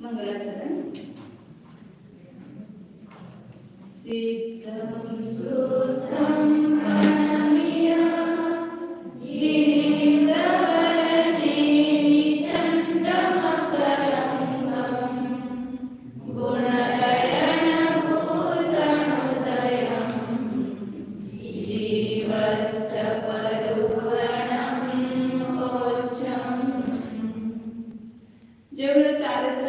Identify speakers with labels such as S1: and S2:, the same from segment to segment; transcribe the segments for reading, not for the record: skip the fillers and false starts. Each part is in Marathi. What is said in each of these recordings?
S1: मंगलाचरण. सिद्धं सुद्धं प्रणम्य जिनेन्द्रवर्णेनि चन्द्रमकरन्दं गुणरयणभूषणोदयं जीवस्य परुवर्णं मोक्षम्. जेवढं चारित्र,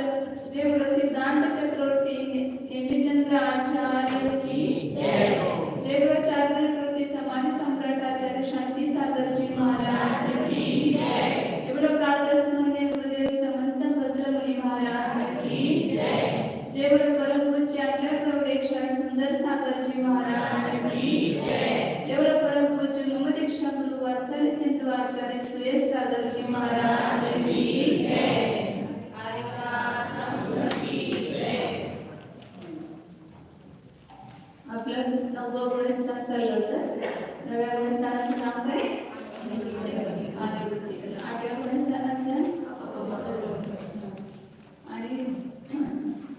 S1: जेवढं सिद्धांत चक्रवर्ती नेमिचंद्र आचार्य की जय. जेवढं चारित्रवृत्ती समाधी सम्राट आचार्य शांती सागरजी महाराज की जय. जेवढं प्रातस्मरणीय गुरुदेव समंत भद्रमुनी महाराज की जय. जेवढं परमपूज्य आचार्य प्रौढेक्षण सुंदर सागरजी महाराज की जय. जेवढं परमपूज्य मुमदीक्षा गुरु वात्सल्य सिंधू आचार्य सुयश सागरजी महाराज की जय. आपलं 9वं गुणस्थान चाललं होतं. 9व्या गुणस्थानाचं नाव काय? आदिवृत्ती. 8व्या गुणस्थानाचं आणि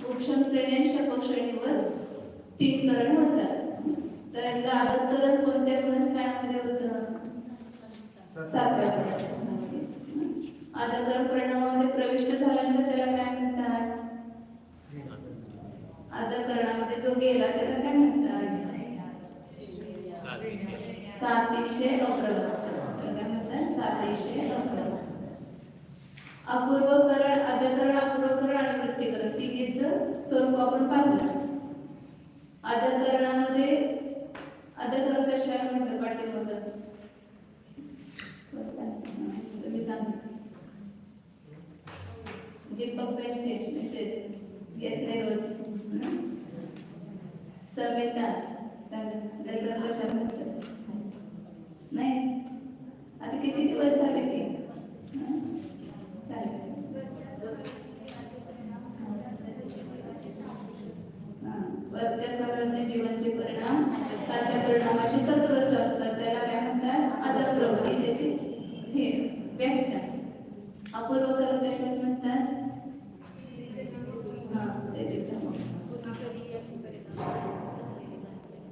S1: उपशम श्रेणी आणि शपक श्रेणीवर 3 करण होतात. तर एकदा आदतकरण कोणत्या गुणस्थानामध्ये होतं? 7व्या गुणस्थानामध्ये. आदतकरण परिणामामध्ये प्रविष्ट झाल्यानंतर त्याला काय म्हणतात? आदतकरणामध्ये जो गेला त्याला काय म्हणतात? सातिशय अप्रवृत्त. काय म्हणतात? सातिशय अप्रवृत्त. अपूर्वकरण, आदतकरण, अपूर्वकरण आणि वृत्तीकरण तिघेचं स्वरूप आपण पाहिलं. आदतकरणामध्ये आदतकरण कशाला म्हणतात? पाठीमागं तुम्ही सांगा. दीपक पेनचे मेसेज येत नाही रोज. समिता नाही. आता किती दिवस झाले की वरच्या सगळ्यांचे जीवनचे परिणाम खालच्या परिणामाशी सदृश असतात. त्याला काय म्हणतात? आदतप्रवृत्ती. त्याची हे व्याख्या. अपूर्वकरण कशाच म्हणतात?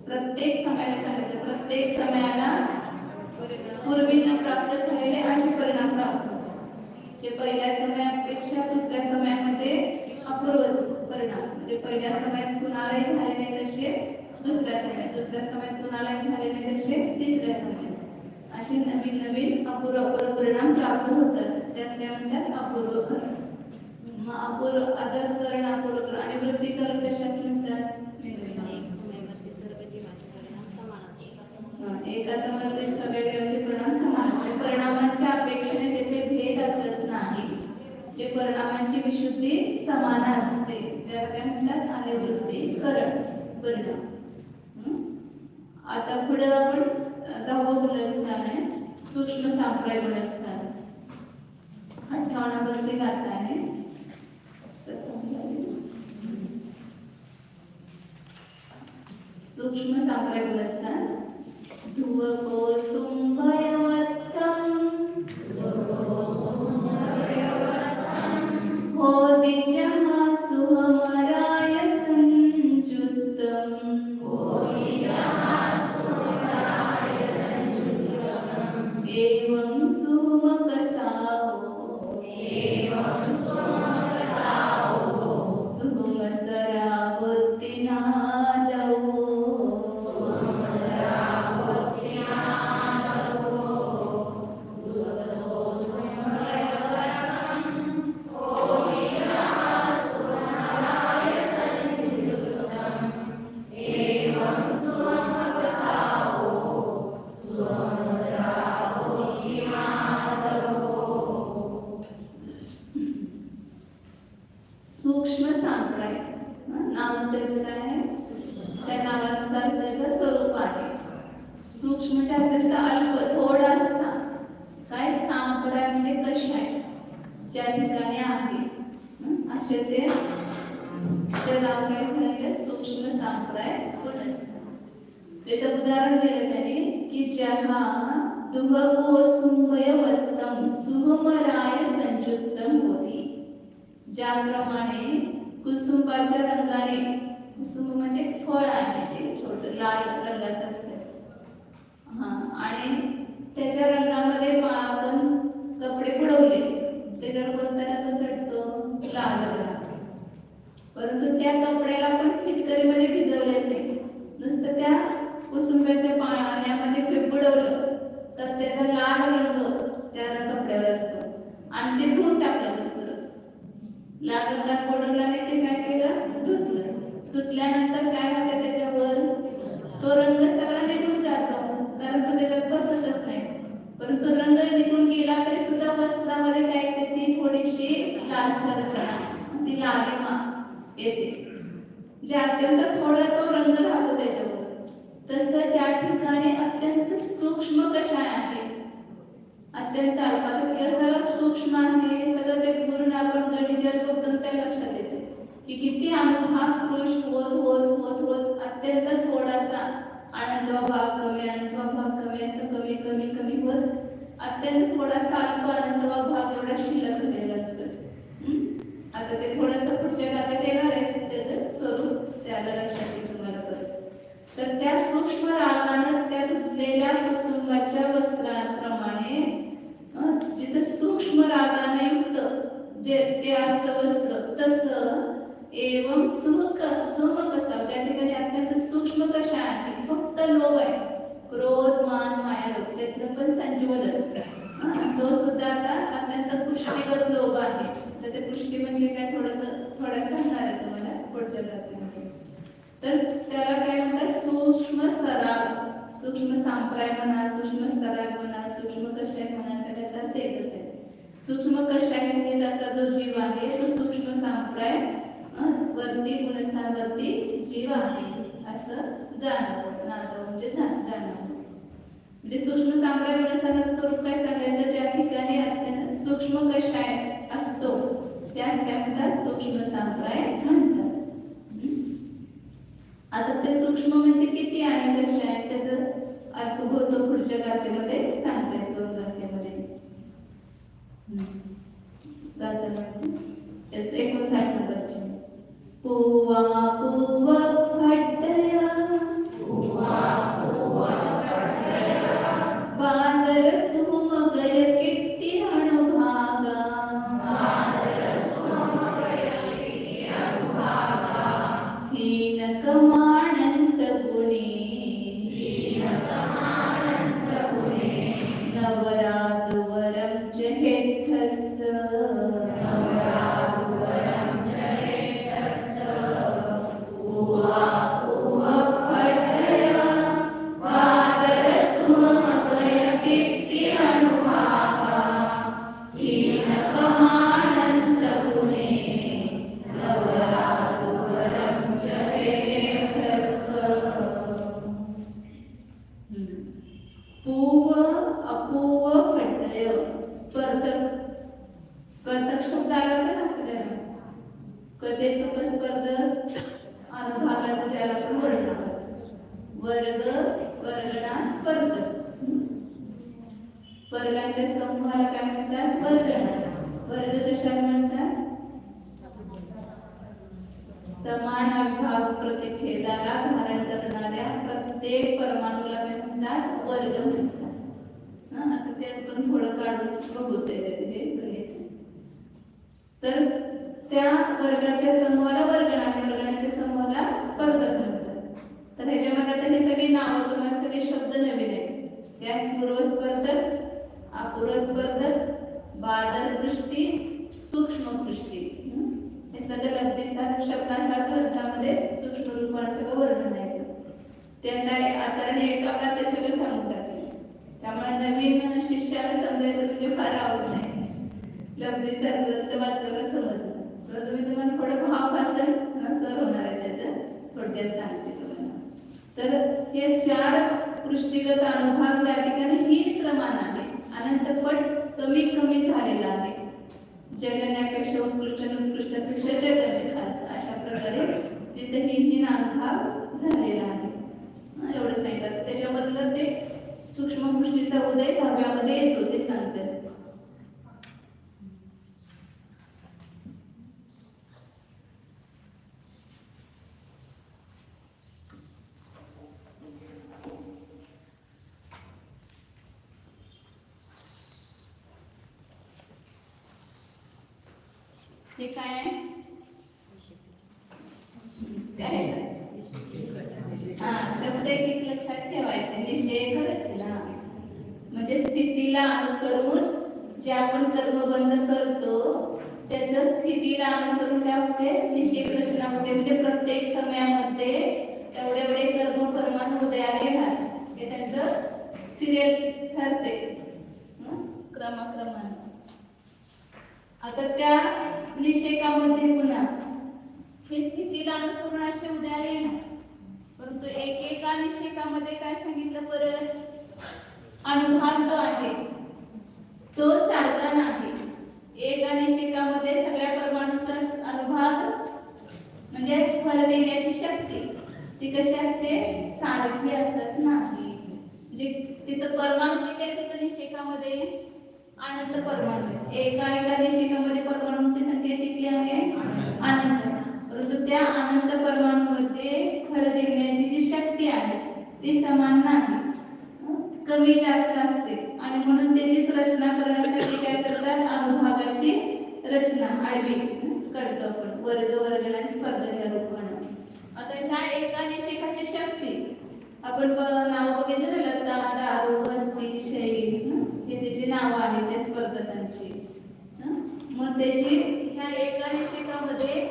S1: प्रत्येक समयाला सांगायचं, प्रत्येक समयाला पूर्वीनं प्राप्त झालेले असे परिणाम प्राप्त होतात. जे पहिल्या समयापेक्षा दुसऱ्या समयामध्ये अपूर्व परिणाम, म्हणजे पहिल्या समयात कुणालाही झाले नाही तसे दुसऱ्या समयात, दुसऱ्या समयात कुणालाही झाले नाही तसे तिसऱ्या समयात असे नवीन नवीन अपूर्व परिणाम प्राप्त होतात. त्यास काय म्हणतात? अपूर्वकरण. मग आदतकरण, अपूर्वकरण आणि वृत्तीकरण कशास म्हणतात? एका समयात सगळ्या परिणाम समान असतात. परिणामांच्या अपेक्षेने जेथे भेद असत नाही, जे परिणामांची विशुद्धी समान असते त्याला काय म्हणतात? अनिवृत्तीकरण परिणाम. आता पुढे आपण 10वं गुणस्थान आहे सूक्ष्म सांप्राय गुणस्थान. 58 नंबरची गाथा आहे. सूक्ष्म सांप्राय गुणस्थान. ध्रुवकोसुम्भयवत्तं होदिजहासुहमराय संयुक्तं एवं सुमकसाहो सुमसरावृत्तिनादवो सूक्ष्म सांप्राय नावाचं काय आहे? त्या नावानुसार त्याचं स्वरूप आहे. सूक्ष्मच्या अर्थ अल्प, थोडासा. काय? सांप्राय म्हणजे कशाय, ज्या ठिकाणी आहे असे ते ज्याला काय सूक्ष्म सांप्राय गुणस्थान. त्याचं उदाहरण दिलं त्याने की ज्याहा दुःखकोसुंभयवत्तं सुहमराय संयुक्तं होती. ज्याप्रमाणे कुसुंबाच्या रंगाने, कुसुंब म्हणजे फळ आहे ते छोटं लाल रंगाचं असतं आणि त्याच्या रंगामध्ये आपण कपडे बुडवले, त्याच्यावर कोणता रंग चढतो? लाल रंग. परंतु त्या कपड्याला पण फिटकरीमध्ये भिजवले नाही, नुसतं त्या कुसुंबाच्या पाण्यामध्ये बुडवलं तर त्याचा लाल रंग त्या कपड्यावर असतो आणि ते धुवून टाकलं वस्त्र. लाल रंगात बुडवलं नाही, ते काय केलं? धुतलं. धुतल्यानंतर काय होतं त्याच्यावर? तो रंग सगळा निघून जातो, कारण तो त्याच्यात बसतच नाही. परंतु रंग निघून गेला तरी सुद्धा वस्त्रामध्ये काय येते? ती थोडीशी लालसरपणा, ती लालिमा येते, जे अत्यंत थोडा तो रंग राहतो त्याच्यावर. तसं ज्या ठिकाणी अत्यंत सूक्ष्म कषाय आहे, अत्यंत अल्पातक्य सूक्ष्म आहे, सगळं ते पूर्ण आपण गणित बघतो त्या लक्षात येते की किती अनुभव कृष होत होत होत होत अत्यंत थोडासा आनंद भाग कमी, आनंद भाग कमी, असं कमी कमी कमी होत अत्यंत थोडासा अल्प आनंद भाग एवढा शिल्लक राहिलेला असतो. आता ते थोडंसं पुढच्या गातात येणार आहे त्याचं स्वरूप, त्याला लक्षात येईल तुम्हाला परत. तर त्या सूक्ष्म रागानं त्या धुतलेल्या कुसुंबाच्या वस्त्राप्रमाणे जिथं सूक्ष्म रागाने युक्त जे ते असतं वस्त्र, तसं एवं सुमकसा ज्या ठिकाणी अत्यंत सूक्ष्म कशा आहे, फक्त लोभ आहे, क्रोध मान माया लोभ, त्यातलं पण संजीवलन तो सुद्धा आता अत्यंत पुष्टीगत लोभ आहे. तर ते पुष्टी म्हणजे काय थोडं सांगणार आहे तुम्हाला पुढच्या जातीमध्ये. तर त्याला काय म्हणतात? सूक्ष्म सराग, सूक्ष्म सांप्राय म्हणा, सूक्ष्म सराग म्हणा, सूक्ष्म कषाय म्हणा, सगळ्याचा अर्थ एकच आहे. सूक्ष्म कषाय स्थितीत असा जो जीव आहे तो सूक्ष्म सांप्राय वरती गुणस्थानवरती जीव आहे असं जाणवं, नांदव म्हणजे जाणवं. म्हणजे सूक्ष्म सांप्राय गुणस्थानाचं स्वरूप काय सांगायचं? ज्या ठिकाणी अत्यंत सूक्ष्म कषाय असतो त्याच काय म्हणतात? सूक्ष्म सांप्राय म्हणतात. आता ते सूक्ष्म म्हणजे किती आणि कसे आहे त्याचं अर्थबोध पुढच्या गाथेमध्ये सांगता येईल, दोन गाथेमध्ये. गाथा म्हणते 59 नंबरची. पूवा पूवा फटया, बांदर सुमगय किट्टी अणुभागा, हीन कमानंत गुणे, नवरादुवरं च हेठस, पूवा पूवा फटया, बांदर सुमगय किट्टी अणुभागा, हीन कमानंत गुणे, नवरादुवरं च हेठस. पूव अपूव फटय, स्पर्धक, स्पर्धक शब्द आला का ना आपल्याला? कधी तो स्पर्धक? अनुभागाचं ज्याला आपण वर्ण म्हणतो, वर्ग वर्गणा स्पर्धक. वर्गाच्या समूहाला काय म्हणतात? वर्गणा. वर्ग कशाला म्हणतात? समान अविभाग प्रतिच्छेदाला धारण करणाऱ्या प्रत्येक परमाणूला काय म्हणतात? वर्ग म्हणतात. आता त्यात पण थोडं काढून बघू ते तर त्या वर्गाच्या समूहाला वर्गणा आणि वर्गणाच्या समूहाला स्पर्धक म्हणतात. तर ह्याच्यामध्ये आता ही सगळी नावं तुम्हाला सगळे शब्द नवीन आहेत. त्या पूर्वस्पर्धक, अपूर्वस्पर्धक, बादलपृष्टी, सूक्ष्मपृष्टी, हे सगळं लब्धीसार शब्दासार ग्रंथामध्ये सूक्ष्म रूपाने सगळं वर्णन आहे. त्यांना आचार्य एकाला ते सगळं सांगून टाकले. त्यामुळे नवीन शिष्याला समजायचं म्हणजे फार आवड नाही. लब्धीसार ग्रंथ वाचल्यावर समजतं. तर तुम्हाला थोडं भावभाषण तर होणार आहे त्याचं, थोडक्यात सांगते तुम्हाला. तर हे 4 पृष्ठीगत अनुभाग ज्या ठिकाणी हीन क्रमान आहे, अनंतपट कमी कमी झालेला आहे. जगण्यापेक्षा उत्कृष्टापेक्षा जगणे खास, अशा प्रकारे तिथे हीन अनुभाग झालेला आहे. एवढं सांगितलं. त्याच्याबद्दल ते सूक्ष्म पृष्ठीचा उदय धाव्यामध्ये येतो ते सांगतात. हे काय आहे? काय शब्द एक लक्षात ठेवायचे. निषेध रचना म्हणजे स्थितीला अनुसरून जे आपण कर्मबंध करतो त्याच्या स्थितीला अनुसरून काय होते? निषेध रचना होते. म्हणजे प्रत्येक समयामध्ये एवढे एवढे कर्म उदयाला येणार हे त्यांचं सिरियल ठरते क्रमाक्रमाने. आता त्या निषेकामध्ये पुन्हा हे स्थितीला अनुसरून असे उदयाला येणार, परंतु एकेका निषेकामध्ये काय सांगितलं परत? अनुभाग जो आहे तो सारखा नाही. एका निषेकामध्ये सगळ्या परमाणूचा अनुभाग म्हणजे फल देण्याची शक्ती ती कशी असते? सारखी असत नाही. म्हणजे तिथं परमाणू किती आहे? तिथं निषेकामध्ये अनंत परमाणू आहेत. एका निषेकामध्ये परमाणूंची संख्या किती आहे? अनंत. परंतु त्या अनंत परमाणूमध्ये फल देण्याची जी शक्ती आहे ती समान नाही, कमी जास्त असते. आणि म्हणून त्याची रचना करण्यासाठी काय करतात? अनुभागाची रचना आडवी करतो आपण वर्ग वर्गला स्पर्धा या रूपाने. आता ह्या एका निषेकाची शक्ती आपण नाव बघितलं ना, लता, दारू, वस्ती, शैली, हे त्याची नाव आहे त्या स्पर्धकांची. मग त्याची ह्या एका निषेकामध्ये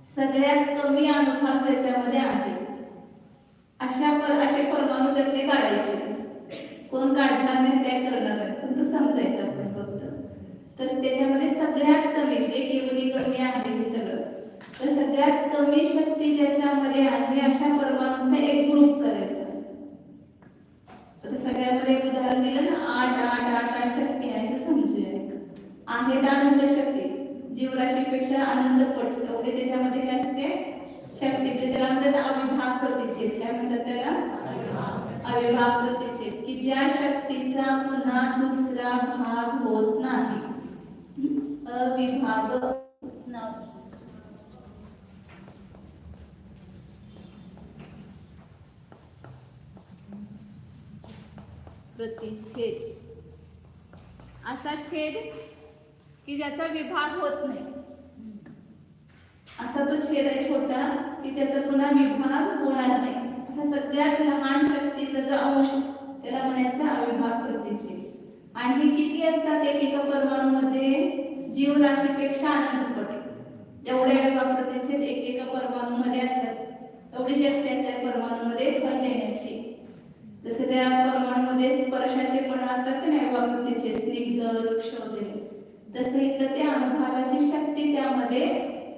S1: सगळ्यात कमी अनुभाग ज्याच्यामध्ये आहे असे परमाणू त्यातले काढायचे. कोण काढणार नाही त्या करणार आहे, पण तो समजायचं आपण फक्त. तर त्याच्यामध्ये सगळ्यात कमी जे केवली कमी आहे हे सगळं, तर सगळ्यात कमी शक्ती ज्याच्यामध्ये आहे अशा परमाणूंचा एक ग्रुप करायचा. आता सगळ्यामध्ये एक उदाहरण दिलं ना, 8 शक्ती आहे असं समजूया. आहेत अनंत शक्ती, जीवराशीपेक्षा अनंत पट एवढे त्याच्यामध्ये काय असते? शक्ती. त्याला म्हणतात अविभाग प्रतिच्छेद. काय म्हणतात त्याला? अविभाग प्रतिच्छेद. की ज्या शक्तीचा पुन्हा दुसरा भाग होत नाही. अविभाग प्रतिच्छेद असा छेद की ज्याचा विभाग होत नाही. असा तो छेद आहे छोटा की ज्याचा पुन्हा विभाग होणार नाही. असा सगळ्यात लहान शक्तीचा जो अंश त्याला म्हणायचा अविभाग प्रतिच्छेद. आणि हे किती असतात? एकेका परमाणूमध्ये जीवराशीपेक्षा अनंत पट एवढे अविभाग प्रतिच्छेद एकेका परमाणूमध्ये असतात. एवढी शक्ती असते परमाणूमध्ये फल देण्याची. जसे त्या परमाणूमध्ये स्पर्शाचे पण असतात की नाही अविभाग प्रतिच्छेद, स्निग्ध, वृक्ष वगैरे, तसे इथं त्या अनुभागाची शक्ती त्यामध्ये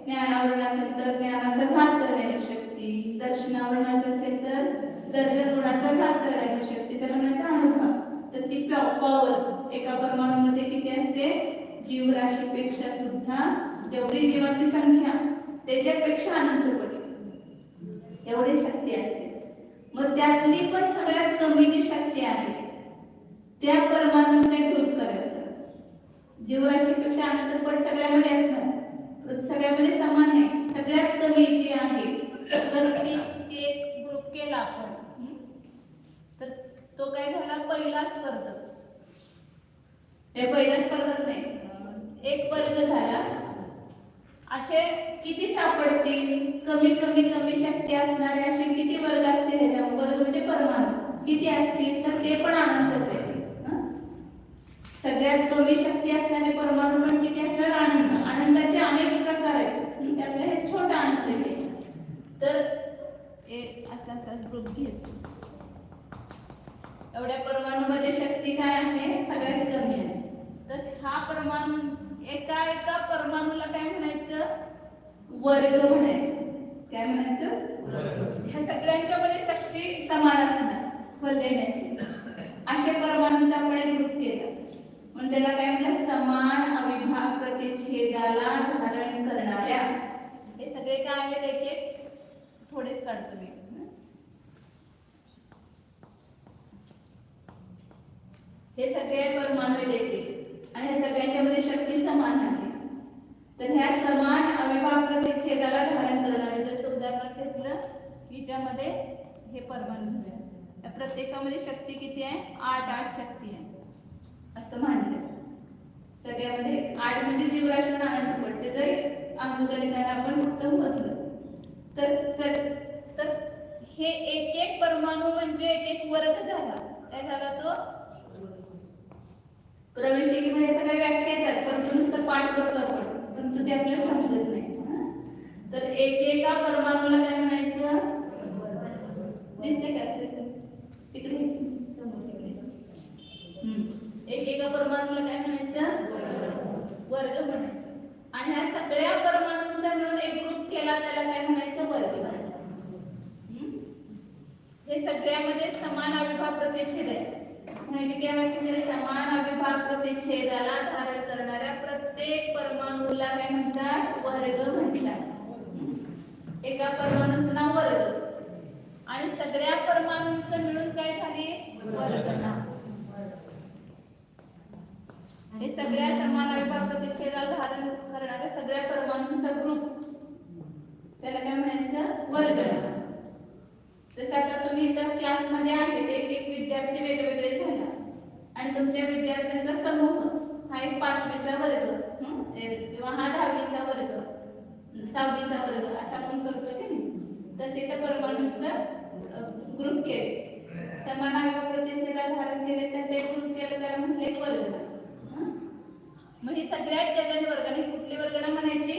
S1: ज्ञानावरण असेल तर ज्ञानाचा घात करण्याची शक्ती, दर्शनावरणाचं असेल तर दर्शन गुणाचा घात करण्याची शक्ती, त्याला म्हणायचं अनुभाग. तर ती पॉवर एका परमाणूमध्ये किती असते? जीवराशीपेक्षा सुद्धा जेवढी जीवाची संख्या त्याच्यापेक्षा अनंतपट एवढी शक्ती असते. मग त्यातली पण सगळ्यात कमी जी शक्ती आहे त्या परमाणूंचा एक ग्रुप करायचा. जीवराशीपेक्षा अनंतपट सगळ्यामध्ये असणार, सगळ्यामध्ये समान नाही. सगळ्यात कमी जी आहे तर ती एक ग्रुप केला आपण, तर तो काय झाला? पहिला स्पर्धक. हे पहिला स्पर्धक नाही, एक वर्ग झाला. असे किती सापडतील? कमी कमी कमी शक्ती असणारे असे किती वर्ग असतील ह्याच्यामध्ये? वर्ग म्हणजे परमाणू किती असतील? तर ते पण अनंतच आहे. सगळ्यात कमी शक्ती असणारे परमाणू पण किती असणार? अनंत. अनंताचे अनेक प्रकार आहेत, त्यातलं हे छोटा अनंत घ्यायचा. तर असा ग्रुप घ्यायचा. एवढ्या परमाणूमध्ये शक्ती काय आहे? सगळ्यात कमी आहे. तर हा परमाणू एका एका परमाणूला काय म्हणायचं? वर्ग म्हणायचं. काय म्हणायचं? ह्या सगळ्यांच्या मध्ये शक्ती समान असणार फल देण्याची. अशा परमाणूंचा आपण एक ग्रुप केला म्हणून त्याला काय म्हणतात? समान अविभाग प्रतिच्छेदाला धारण करणाऱ्या. हे सगळे काय आहेत? एक एक थोडेच काढतो मी. हे सगळे परमाणू एक आणि ह्या सगळ्यांच्या मध्ये शक्ती समान आहे. तर ह्या समान अविभाग प्रतिच्छेदाला धारण करणारे, जसं उदाहरण घेतलं हिच्यामध्ये हे परमाणू झाले, त्या प्रत्येकामध्ये शक्ती किती आहे? 8 शक्ती आहे असं मानलं. सगळ्यामध्ये 8 म्हणजे जीवराशी अनंत पट, ते जरी अंकगणिताने आपण फक्त बसलं तर हे एक एक परमाणू म्हणजे एक एक वर्ग झाला. काय झाला तो प्रवेशिकेमध्ये सगळ्या व्याख्या येतात, परंतु नुसतं पाठ करतो आपण, परंतु ते आपल्याला समजत नाही. तर एकेका परमाणूला काय म्हणायचं? दिसते का असेल तिकडे समोर तिकडे एकेका परमाणूला काय म्हणायचं? वर्ग म्हणायचं. आणि ह्या सगळ्या परमाणूंचा मिळून एक ग्रुप केला त्याला काय म्हणायचं? वर्ग झाला. हे सगळ्यामध्ये समान अविभाज्य प्रतिच्छेद आहे. म्हणजे काय म्हणजे समान अविभाज्य प्रतिच्छेदाला धारण करणाऱ्या प्रत्येक परमाणूला काय म्हणतात? वर्ग म्हणतात. एका परमाणूचं नाव वर्ग आणि सगळ्या परमाणूंचं मिळून काय झाली? वर्गना. हे सगळ्या समान अविभाज्य प्रतिच्छेदाला धारण करणाऱ्या सगळ्या परमाणूंचा ग्रुप त्याला काय म्हणायचं? वर्गना. जसं आता तुम्ही इतर क्लासमध्ये आहेत, एक एक विद्यार्थी वेगवेगळे झाला आणि तुमच्या विद्यार्थ्यांचा समूह हा एक 5वीचा वर्ग किंवा हा 10वीचा वर्ग, 6वीचा वर्ग असा आपण करतो की नाही. तसे त्या परमाणूंचा ग्रुप केले, समान अविभाज्य प्रतिच्छेदाला धारण केले, त्याचा एक ग्रुप केला, त्याला म्हटले एक वर्ग. मग ही सगळ्यात जगन्य वर्गाने कुठली वर्गणा म्हणायची?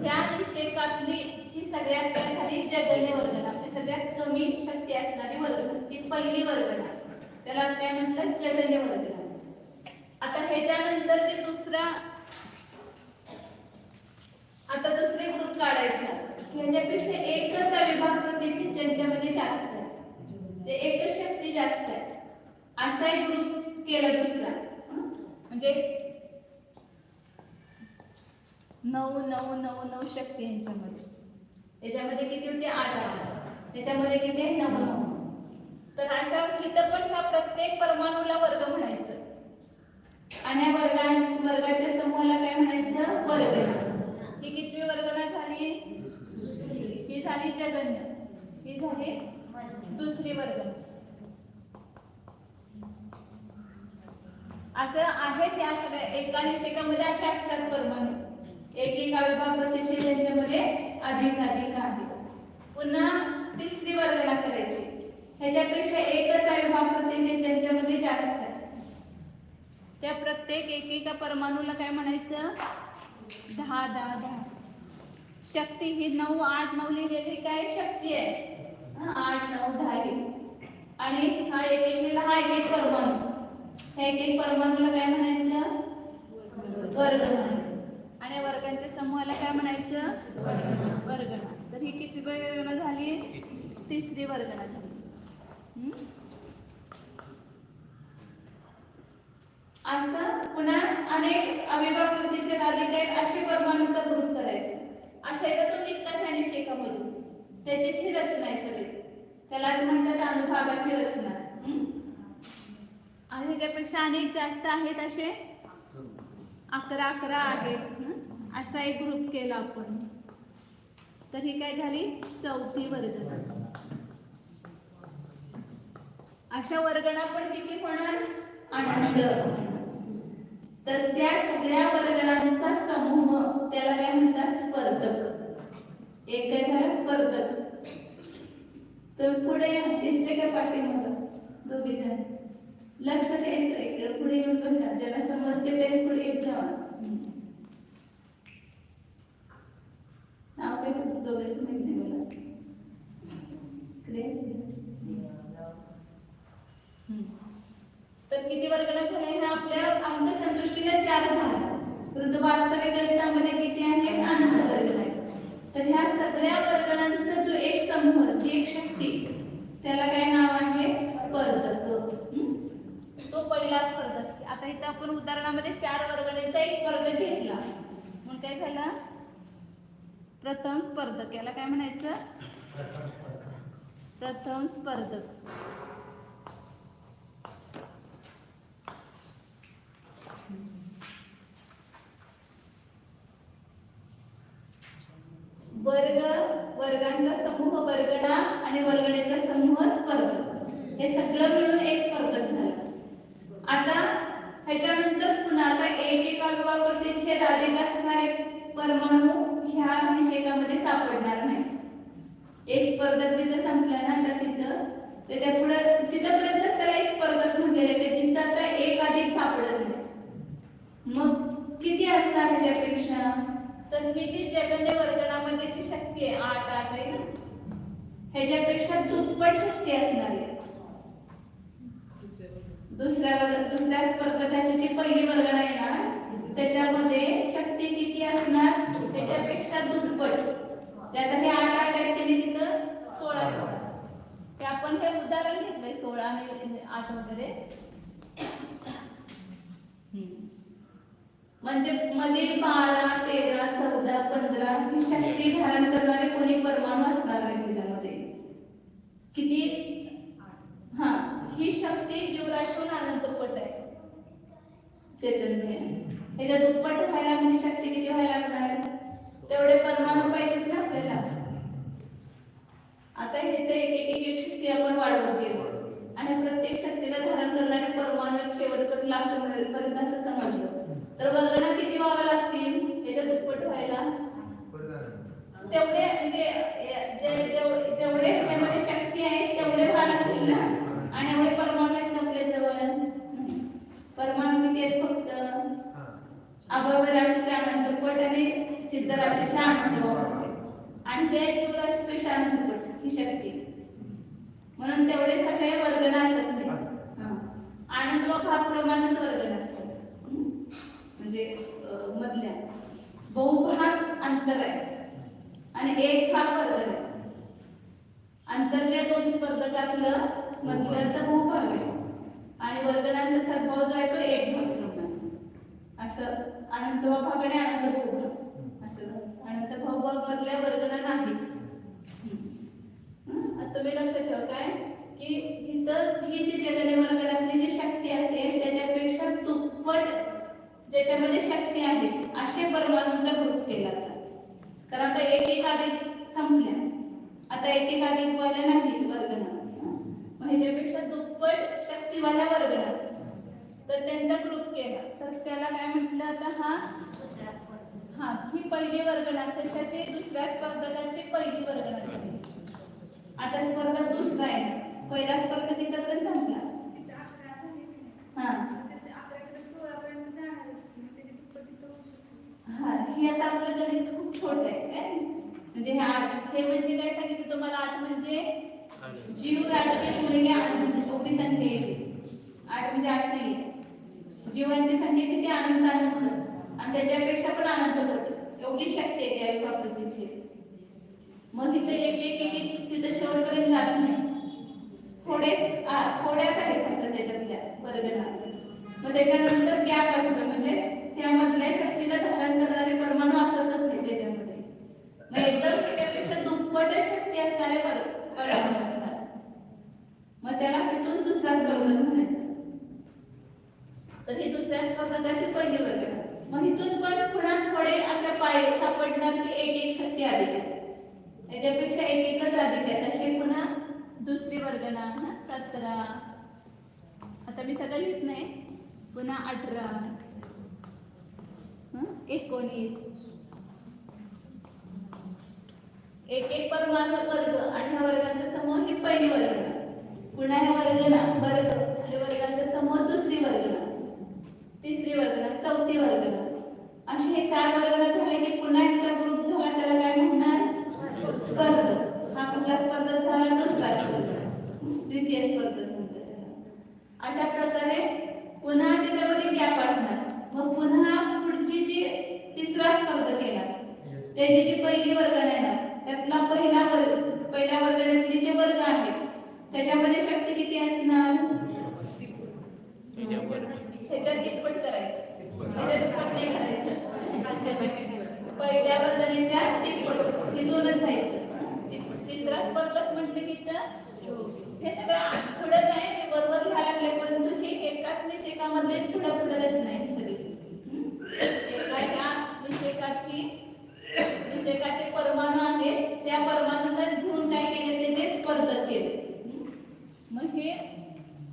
S1: ह्या निषेकातली ही सगळ्यात काय झाली? जगन्य वर्गणा. आपली सगळ्यात कमी शक्ती असणारी वर्गणा, ती पहिली वर्गणा, त्यालाच काय म्हटलं? जगन्य वर्गणा. आता ह्याच्यानंतर जे दुसरे ग्रुप काढायचा, ह्याच्यापेक्षा एकच अविभाज्य प्रतिच्छेद ज्यांच्यामध्ये जास्त आहे, ते एकच शक्ती जास्त आहे, असा एक ग्रुप केला दुसरा. म्हणजे 9 9 9 9 शक्ती यांच्यामध्ये. याच्यामध्ये किती होते? 8 8. याच्यामध्ये किती आहे? 9 9. तर अशा इथं पण ह्या प्रत्येक परमाणूला वर्ग म्हणायचं आणि या वर्गाच्या समूहाला काय म्हणायचं? वर्गणा. ही कितवी वर्गणा झाली? ही झाली जगन्य. ही झाली दुसरी वर्गणा. असं आहेत या सगळ्या एका निषेकामध्ये असे असतात परमाणू, एक एक अविभाज्य प्रतिच्छेद यांच्यामध्ये अधिक अधिक आहे. पुन्हा तिसरी वर्गणा करायची, ह्याच्यापेक्षा एकच अविभाज्य प्रतिच्छेद ज्यांच्यामध्ये जास्त आहे, त्या प्रत्येक एकेका परमाणूला काय म्हणायचं? 10 10 10. शक्ती ही 9 8 9 लिहिलेली काय शक्ती आहे? 8 9 10. आणि हा एक एक लिहिला, हा एक एक परमाणू, ह्या एक एक परमाणूला काय म्हणायचं? वर्ग म्हणायचं. आणि वर्गांच्या समूहाला काय म्हणायचं? वर्गणा. तर ही किती वर्गणा झाली? तिसरी वर्गणा झाली. असं पुन्हा अनेक अविभाज्य प्रतिच्छेद अधिक आहेत असे परमाणूंचा ग्रुप करायचा. अशा याच्यातून निघतात ह्या निषेकामधून, त्याचीच ही रचना आहे सगळी, त्यालाच म्हणतात अनुभागाची रचना. आणि ह्याच्यापेक्षा अनेक जास्त आहेत, असे 11 11 आहेत. असा एक ग्रुप केला आपण, तर ही काय झाली? चौथी वर्गणा. अशा वर्गणा पण किती होणार? अनंत. तर त्या सगळ्या वर्गणांचा समूह त्याला काय म्हणतात? स्पर्धक. एक काय झाला? स्पर्धक. तर पुढे दिसते का पाठीमागं? दोघी जण लक्ष द्यायचं, इकडे पुढे येऊन बसा, ज्याला समजते त्याने पुढे येत जावा. नाव काय तुमचं? दोघांचं माहित नाही मला. तर किती वर्गणा झाल्या? ह्या आपल्या अंकसंतुष्टीने 4 झाल्या, परंतु वास्तविक गणितामध्ये किती आहेत? अनंत वर्गणा आहेत. तर ह्या सगळ्या वर्गणांचा जो एक समूह, जी एक शक्ती, त्याला काय नाव आहे? स्पर्धक. तो पहिला स्पर्धक. आता इथं आपण उदाहरणामध्ये 4 वर्गणीचा एक स्पर्धक घेतला, मग काय झाला? प्रथम स्पर्धक. याला काय म्हणायचं? प्रथम स्पर्धक. वर्गांचा समूह वर्गणा आणि वर्गणेचा समूह स्पर्धक, हे सगळं मिळून एक स्पर्धक झालं. आता ह्याच्यानंतर अधिक असणारे परमाणू ह्या निषेकामध्ये सापडणार नाही. एक स्पर्धक जिथं संपलं ना तर तिथं त्याच्या पुढे तिथपर्यंतच त्याला एक स्पर्धक म्हटलेले की जिथं आता एक अधिक सापडत नाही. मग किती असणार ह्याच्यापेक्षा? तर ही जी जगने वर्गणामध्ये जी शक्ती आहे 8 आहे ना, ह्याच्यापेक्षा दुप्पट शक्ती असणार आहे. दुसऱ्या स्पर्धकाची जी पहिली वर्गण आहे ना त्याच्यामध्ये शक्ती किती असणार? त्याच्यापेक्षा दुप्पट. आता हे 8 आहेत की तिथं 16 हे आपण हे उदाहरण घेतलंय 16 आणि 8 वगैरे. म्हणजे मध्ये 12, 13, 14, 15 ही शक्ती धारण करणारे कोणी परमाणू असणार नाही त्याच्यामध्ये. किती? हा, ही शक्ती जीवराशीहून अनंतपट आहे चैतन्य. ह्याच्या दुप्पट व्हायला म्हणजे शक्ती किती व्हायला लागणार? तेवढे परमाणू पाहिजेत ना आपल्याला. आता हे ते एक शक्ती आपण वाढवून गेलो आणि प्रत्येक शक्तीला धारण करणारे परमाणू शेवटपर्यंत लास्ट पर्यंत असं समजलं तर वर्गणा किती व्हाव्या लागतील याच्या दुप्पट व्हायला? तेवढे म्हणजे जेवढे ह्याच्यामध्ये शक्ती आहे तेवढे व्हायला लागतील ना. आणि एवढे परमाणू आहेत आपल्या जवळ. परमाणू किती आहेत? फक्त अभव राशीच्या अनंतपट आणि सिद्ध राशीच्या अनंतपट आणि त्या जीवराशीपेक्षा अनंतपट ही शक्ती. म्हणून तेवढे सगळे वर्गण असत नाही. आनंद व भाग प्रमाणच वर्गण असतात. म्हणजे मधल्या बहुभाग अंतर आहे आणि एक भाग वर्गण आहे. अंतरच्या 2 स्पर्धकातलं मधलं तर बहुभाग आहे आणि वर्गणांचा सरभाव जो आहे तो एक भाग प्रमाण. असं अनंत भाग आणि अनंत बहुभाग असं. अनंत बहुभाग मधल्या वर्गणा नाही. तुम्ही लक्षात ठेवा काय की इथं ही जी जगने वर्गणातली जी शक्ती असेल त्याच्यापेक्षा दुप्पट ज्याच्यामध्ये शक्ती आहे असे परमाणूंचा ग्रुप केला जातो. तर आता एक अधिक संपल्या, आता एक अधिक वाल्या नाही वर्गणा, मग ह्याच्यापेक्षा दुप्पट शक्तीवाल्या वर्गणा तर त्यांचा ग्रुप केला तर त्याला काय म्हटलं? आता हा ही पहिली वर्गणा कशाची? दुसऱ्या स्पर्धकाची पहिली वर्गणा झाली. आता स्पर्धक दुसरा आहे, पहिला स्पर्धक तिथपर्यंत संपला. हा हे आता आपलं गणित खूप छोट आहे काय म्हणजे हे म्हणजे काय सांगितलं तुम्हाला? 8 म्हणजे जीव राशी गुणिले अनंत एवढी संख्या येते. 8 म्हणजे 8 नाही, जीवांची संख्या किती? अनंत अनंत आणि त्याच्यापेक्षा पण अनंतपट एवढी शक्ती आहे त्या प्रकृतीची. मग इथे एक तिथं शेवटपर्यंत जात नाही. थोड्याच आहे समजा त्याच्यातल्या वर्गणा. मग त्याच्यानंतर गॅप असतो म्हणजे त्यामधल्या शक्तीला धारण करणारे परमाणू असतच नाही त्याच्यामध्ये. मग एकदम त्याच्यापेक्षा दुप्पट शक्ती असणारे परमाणू असतात. मग त्याला तिथून दुसरा स्पर्धक म्हणायचं. तर ही दुसऱ्या स्पर्धकाची पहिली वर्गणा. मग इथून पण पुन्हा थोडे अशा पाय सापडणार की एक शक्ती अधिक आहे, याच्यापेक्षा एकच अधिक आहे. तसे पुन्हा दुसरी वर्गणा 17. आता मी सगळं लिहित नाही. पुन्हा 18, 19 एक परमाणु वर्ग आणि ह्या वर्गांचा समूह ही पहिली वर्गणा. पुन्हा ह्या वर्गणा वर्ग आणि वर्गांचा समूह दुसरी वर्गणा, तिसरी वर्गणा, चौथी वर्गणा. असे हे 4 वर्गणा झाले की पुन्हा यांचा ग्रुप झाला त्याला काय म्हणणार? स्पर्धक. हा कुठला स्पर्धक झाला? दुसरा स्पर्धक, द्वितीय स्पर्धक म्हणतात त्याला. अशा प्रकारे पुन्हा त्याच्यामध्ये गॅप असणार. मग पुन्हा पुढची जी तिसरा स्पर्धक येणार त्याची जी पहिली वर्गण येणार त्यातला पहिल्या वर्गणातली जे वर्ग आहे त्याच्यामध्ये शक्ती किती असणार? त्याच्यात तिप्पट करायचं, त्याच्यात दुप्पट नाही करायचं. पहिल्या वर्गणीच्या तिप्पट तिथूनच जायचं. तिसरा स्पर्धक म्हटलं की हे सगळं पुढे जाय मी बरोबर लिहायला लागले परंतु हे एकाच निषेकामधले पुढे रचना आहे सगळी. निषेकाचे परमाणू आहेत त्या परमाणूलाच घेऊन काय केले त्याचे स्पर्धक केले. मग हे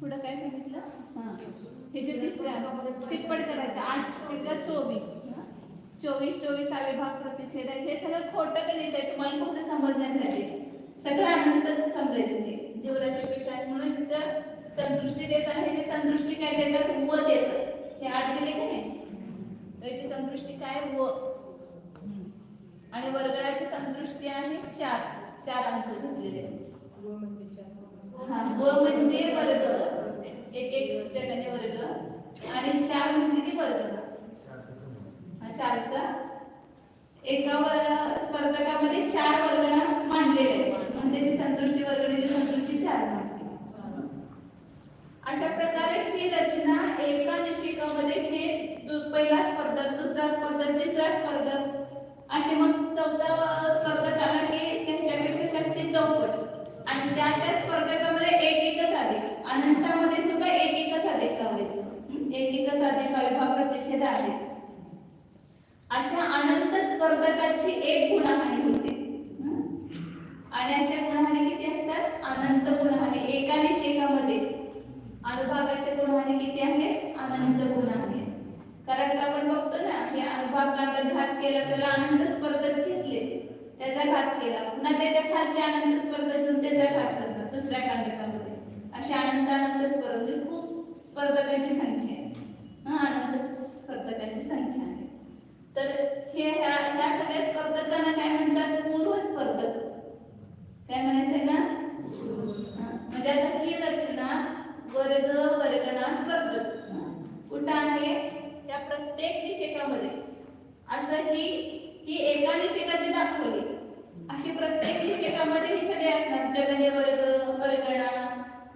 S1: पुढे काय सांगितलं? हे जे तिसऱ्या तिप्पट करायचं 8 × 24 24 अविभाग प्रतिच्छेद आहे. हे सगळं खोटं गणित आहे तुम्हाला फक्त समजण्यासाठी. सगळं अनंतच समजायचं ते जीवराशीपेक्षा आहे. म्हणून तिथं संतुष्टी देताना हे जे संतुष्टी काय देतात व देतात. हे आठ दिले का नाही त्याची संतुष्टी काय व आणि वर्गणाची संतुष्टी आहे चार अंक घेतलेले. हा व म्हणजे वर्ग एक जगाने वर्ग आणि 4 म्हणजे की वर्ग. चारचा एका स्पर्धकामध्ये 4 वर्गणा मांडलेले आहेत म्हणून त्याची संतुष्टी वर्गणीची संतुष्टी 4 मांडली. अशा प्रकारे ही रचना एका निशिकामध्ये हे पहिला स्पर्धक, दुसरा स्पर्धक, तिसरा स्पर्धक असे मग चौथा स्पर्धक आला की त्याच्यापेक्षा शक्ती चौपट आणि त्या स्पर्धकामध्ये एकच अधिक अनंतामध्ये सुद्धा एकच अधिक लावायचं. एकच अधिक अविभाग प्रतिच्छेद आहे. अशा अनंत स्पर्धकाची एक गुणहानी होते आणि अशा गुणहानी किती असतात अनंत गुणहानी. एका निषेकामध्ये अनुभागाचे गुणहानी किती आहेत अनंत गुणहानी. कारण का आपण बघतो ना की अनुभाग कांडात घात केला त्याला अनंत स्पर्धक घेतले त्याचा घात केला पुन्हा त्याच्या खालचे अनंत स्पर्धक घेऊन त्याचा घात करतात दुसऱ्या कांडकामध्ये. अशी अनंत स्पर्धक खूप स्पर्धकांची संख्या आहे. अनंत स्पर्धकांची संख्या आहे. तर हे ह्या सगळ्या स्पर्धकांना काय म्हणतात पूर्व स्पर्धक. काय म्हणायचंय ना म्हणजे आता ही रचना वर्ग वर्गणा स्पर्धक कुठं आहे त्या प्रत्येक निषेकामध्ये. असं ही एका निषेकाची दाखवली अशी प्रत्येक निषेकामध्ये ही सगळे असणार. जगणे वर्ग वर्गणा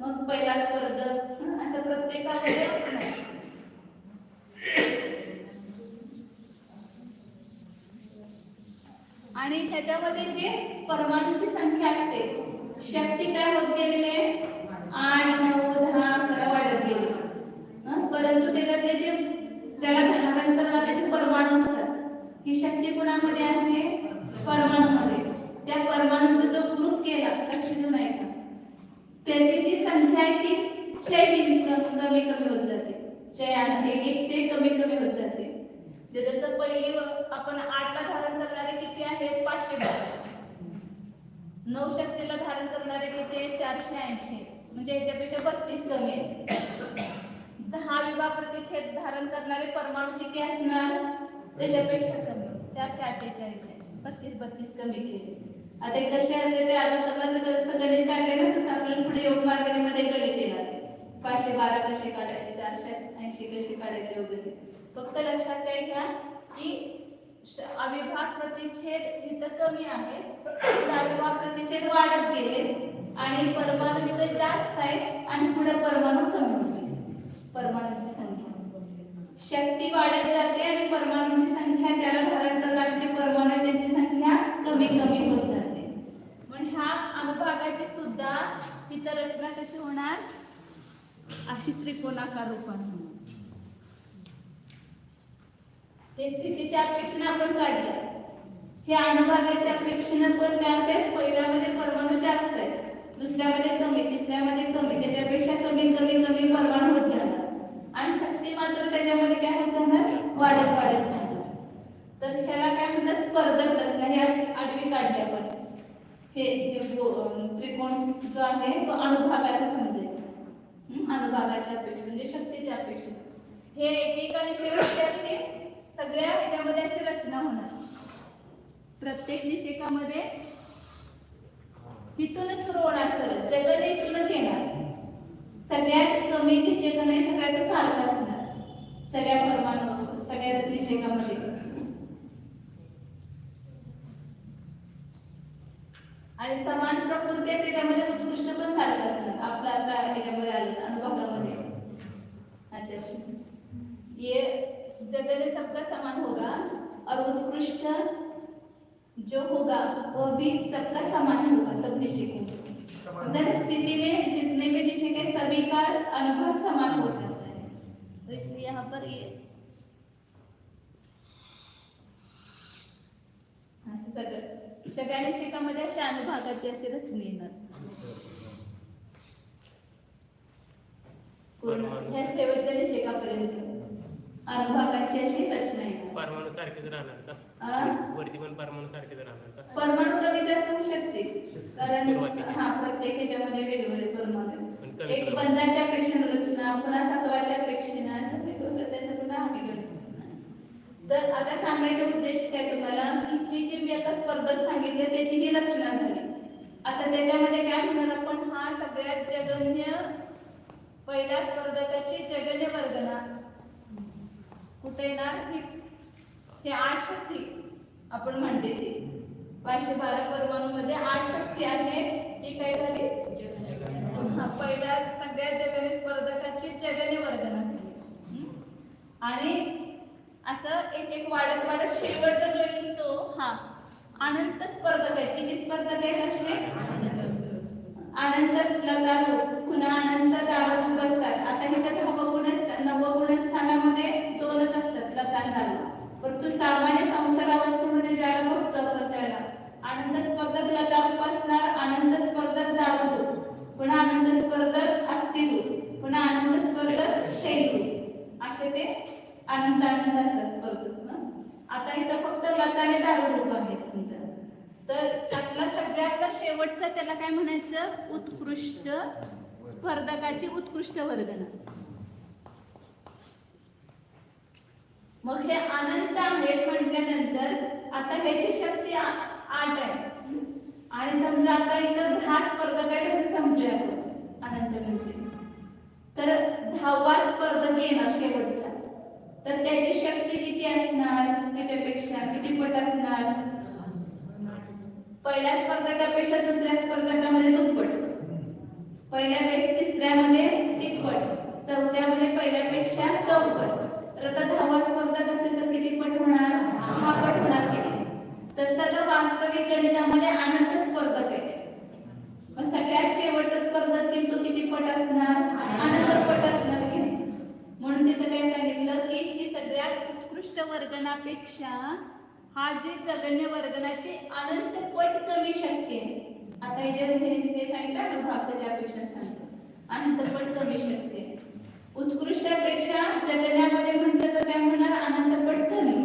S1: मग पहिला स्पर्धक असं प्रत्येकामध्ये असणार. आणि त्याच्यामध्ये जे परमाणूंची संख्या असते शक्ती काय होत गेलेले 8 9 10 11 वाढत गेले. परंतु त्याच्यातले जे त्याला धारण करणारे जे परमाणू असतात ही शक्ती कुणामध्ये आहे परमाणूमध्ये. त्या परमाणूंचा जो ग्रुप केला लक्ष देऊन ऐका त्याची जी संख्या आहे ती क्षय कमी होत जाते. एक क्षय कमी होत जाते. जसं पहिले आपण 8 ला धारण करणारे किती आहेत 512. 9 शक्तीला धारण करणारे किती आहेत 480 म्हणजे ह्याच्यापेक्षा 32 कमी आहेत. 10 विभाग प्रतिच्छेद धारण करणारे परमाणू किती असणार त्याच्यापेक्षा कमी 448 आहे. 32 कमी केले. आता कशा ते अनंतमाचं जसं गणित काढले ना तसं आपल्याला पुढे योग मार्गाने गणित येणार. 512 कसे काढायचे 480 कसे काढायचे वगैरे. फक्त लक्षात काय घ्या की अविभाग प्रतिच्छेद इथं कमी आहे अविभाग प्रतिच्छेद वाढत गेले आणि परमाणू इथं जास्त आहेत आणि पुढे परमाणू कमी होते. परमाणूंची संख्या शक्ती वाढत जाते आणि परमाणूंची संख्या त्याला धारण करणारे परमाणू त्यांची संख्या कमी होत जाते. पण ह्या अनुभागाची सुद्धा इतर रचना कशी होणार अशी त्रिकोणाकार रूपाने होणार. ते स्थितीच्या अपेक्षेने आपण काढलं. हे अनुभागाच्या अपेक्षेने पण काय होते पहिल्यामध्ये परमाणू जास्त आहेत दुसऱ्यामध्ये कमी तिसऱ्यामध्ये कमी त्याच्यापेक्षा कमी परमाणू होत जाणार आणि शक्ती मात्र त्याच्यामध्ये काय होत जाणार वाढत जाणार. तर ह्याला काय म्हणतात स्पर्धक रचना. हे अशी आडवी काढली आपण. हे त्रिकोण जो आहे तो अनुभागाचा समजायचा. अनुभागाच्या अपेक्षा म्हणजे शक्तीच्या अपेक्षा. हे एकेका निषेकामध्ये असे सगळ्या ह्याच्यामध्ये अशी रचना होणार. प्रत्येक निषेकामध्ये इथूनच सुरू होणार. खरं जगन इथूनच येणार. सगळ्यात कमी जे जगन आहे सगळ्याचं सारखं असणार सगळ्या परमाणू सगळ्या निषेकामध्ये. आणि समान प्रकृती त्याच्यामध्ये उत्कृष्ट पण सारखं असणार. आपला आता ह्याच्यामध्ये आलं अनुभागामध्ये. अच्छा ये जगने सबका समान होगा और उत्कृष्ट जो होगा वो भी सबका समान होगा. सब निषेकों उधर स्थिति में जितने भी निषेक है सभी का अनुभव समान हो जाता है. तो इसलिए यहाँ पर ये सगळ्या निषेकामध्ये अशा अनुभागाची अशी रचना येणार. पूर्ण ह्या शेवटच्या निषेकापर्यंत अनुभागाची अशी रचना आहे.
S2: परमाणू सारखेच राहणार का? वरती पण परमाणू सारखेच राहणार का?
S1: परमाणू कमी जास्त होऊ शकते, कारण प्रत्येक ह्याच्यामध्ये वेगवेगळे परमाणू आहेत. एक बंधाच्या पेक्षेने रचना, पुन्हा सत्वाच्या पेक्षेने, असं वेगवेगळं त्याचं पुन्हा आहे गणित. तर आता सांगायचा उद्देश काय तुम्हाला, ही जी मी आता स्पर्धा सांगितली त्याची ही रचना झाली. आता त्याच्यामध्ये काय म्हणणार आपण, हा सगळ्यात जगन्य पहिल्या स्पर्धकाची जगन्य वर्गना कुठे येणार, हे 8 शक्ती आपण म्हणते ते 512 परमाणूमध्ये 8 शक्ती आहेत. ही काय झाली, पहिल्या सगळ्यात जगन्य स्पर्धकाची जगन्य वर्गना झाली. आणि असं एक एक वाढत वाढत शेवटचा जो येईल तो अनंत स्पर्धक आहे. किती स्पर्धक आहेत असे? अनंत लतारूप, पुन्हा अनंत दारूप बसतात. आता हे तर 9 गुणस्थानामध्ये 2च असतात लता दारू, परंतु सामान्य संसारावस्थेमध्ये ज्याला बघतो आपण त्याला आनंद स्पर्धक लतारूप असणार, आनंद स्पर्धक दारूरूप, पुन्हा आनंद स्पर्धक अस्थिरूप, पुन्हा आनंद स्पर्धक शैलरूप, असे ते अनंत असतात स्पर्धक. आता इथं फक्त लताने दारूरूप आहे समजा. तर त्यातला सगळ्यातला शेवटचा त्याला काय म्हणायचं, उत्कृष्ट स्पर्धकाची उत्कृष्ट वर्गना. मग हे अनंत आहे म्हटल्यानंतर आता ह्याची शक्ती 8 आहे. आणि समजा आता इथं 10 स्पर्धक आहेत असं समजूया आपण अनंत म्हणजे. तर 10वा स्पर्धक येणार शेवटचा, तर त्याची शक्ती किती असणार, त्याच्यापेक्षा किती पट असणार, पहिल्या स्पर्धकापेक्षा दुसऱ्या स्पर्धकामध्ये दुप्पट, पहिल्यापेक्षा तिसऱ्यामध्ये तिप्पट, चौथ्यामध्ये पहिल्यापेक्षा चौपट. तर आता 10वा स्पर्धक असेल तर किती पट होणार, 6 पट होणार किती. तसं तर वास्तविक गणितामध्ये अनंत स्पर्धक आहे. मग सगळ्यात शेवटचा स्पर्धक किती पट असणार, अनंत पट असणार की. म्हणून तिथे काय सांगितलं की ही सगळ्यात उत्कृष्ट वर्गनापेक्षा हा जे जगन्य वर्गन आहे ते अनंत पट कमी शक्ती आहे. आता याच्यात हे सांगितलं ना भाग त्यापेक्षा सांगतो अनंत पट कमी शक्ती आहे. उत्कृष्टापेक्षा जगन्यामध्ये म्हटलं तर काय म्हणणार, अनंत पट कमी.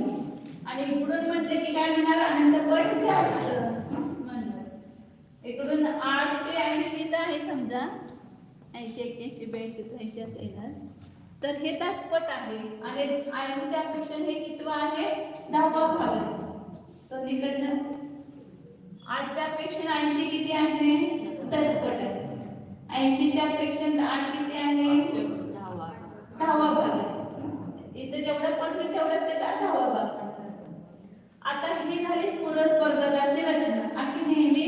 S1: आणि इकडून म्हटलं की काय म्हणणार, अनंत पट जास्त म्हणणार. इकडून 8 ते 80 तर आहे समजा, 80 81 82 83 असं येणार. तर हे तासपट आहे. आणि 80च्या पेक्षा हे कितवा आहे, 10वा भाग आहे. तर इकडनं 8च्या पेक्षा 80 किती आहे, दसपट आहे. 80च्या पेक्षा 8 किती आहे, 10वा भाग आहे. इथे जेवढं पट होईल तेवढंच त्याचा 10वा भाग. आता ही झाली पूर्वस्पर्धकाची रचना. अशी नेहमी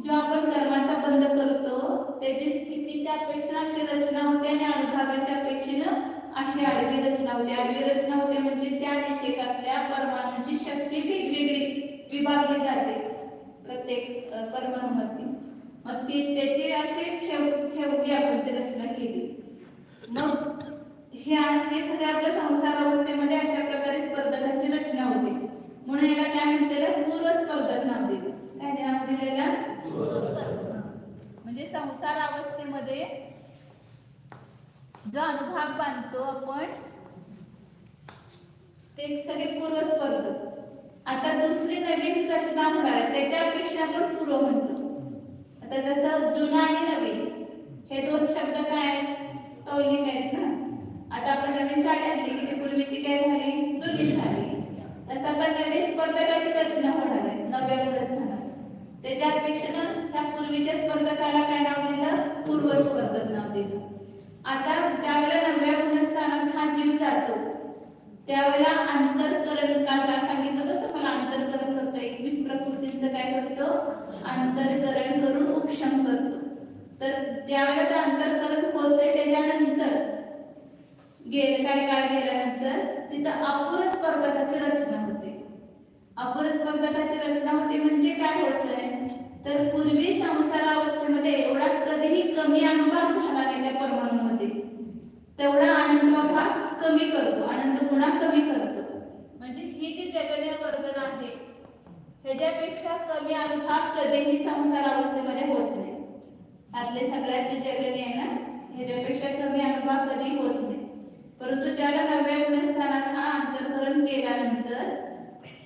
S1: जो आपण कर्माचा बंध करतो त्याची स्थितीच्या अपेक्षा अशी रचना होते आणि अनुभागाच्या अपेक्षेनं अशी आडवी रचना होते. आडवी रचना होते म्हणजे त्या निषेकातल्या परमाणूंची शक्ती वेगवेगळी विभागली जाते प्रत्येक परमाणूमध्ये. मग ती त्याची अशी ठेवली आपण ती रचना केली. मग हे सगळ्या आपल्या संसार अवस्थेमध्ये अशा प्रकारे स्पर्धकांची रचना होते. म्हणून याला काय म्हणतात, पूर्व स्पर्धक नाव दिले. काय नाव दिलेलं, म्हणजे संसार अवस्थेमध्ये जो अनुभाग बांधतो आपण ते सगळे पूर्व स्पर्धक. आता दुसरी नवीन रचना होणार त्याच्यापेक्षा आपण पूर्व म्हणतो. आता जसं जुना आणि नवीन हे 2 शब्द काय आहेत, तौलिक आहेत ना. आता आपण नवीन साडी आणली की पूर्वीची काय झाली, जुनी झाली. तसं आता नवीन स्पर्धकाची रचना होणार आहे 9व्या गुणस्थानात. त्याच्या अपेक्षेनं ह्या पूर्वीच्या स्पर्धकाला काय नाव दिलं, पूर्व स्पर्धक नाव दिलं. आता ज्यावेळेला 9व्या गुणस्थानात हा जीव जातो त्यावेळेला अंतरकरण, काल सांगितलं होतं तुम्हाला, अंतरकरण करतो. 21 प्रकृतींचं काय करतो, अंतरकरण करून उपशम करतो. तर ज्यावेळेला ते अंतरकरण होतंय त्याच्यानंतर काय काळ गेल्यानंतर तिथं अपूर्व स्पर्धकाची रचना होते. अपूर्व स्पर्धकाची रचना होते म्हणजे काय होतंय, तर पूर्वी संसारावस्थेमध्ये एवढा कधीही कमी अनुभाग झाला नाही त्या परमाणूमध्ये, तेवढा आनंद भाग कमी करतो, आनंद गुणा कमी करतो. म्हणजे ही जी जगन्य वर्गण आहे ह्याच्यापेक्षा कमी अनुभाग कधीही संसारावस्थेमध्ये होत नाही. आपले सगळ्याचे जगन्य आहे ना, ह्याच्यापेक्षा कमी अनुभाग कधी होत नाही. परंतु ज्याला 9व्या गुणस्थानात हा अंतर्भरण केल्यानंतर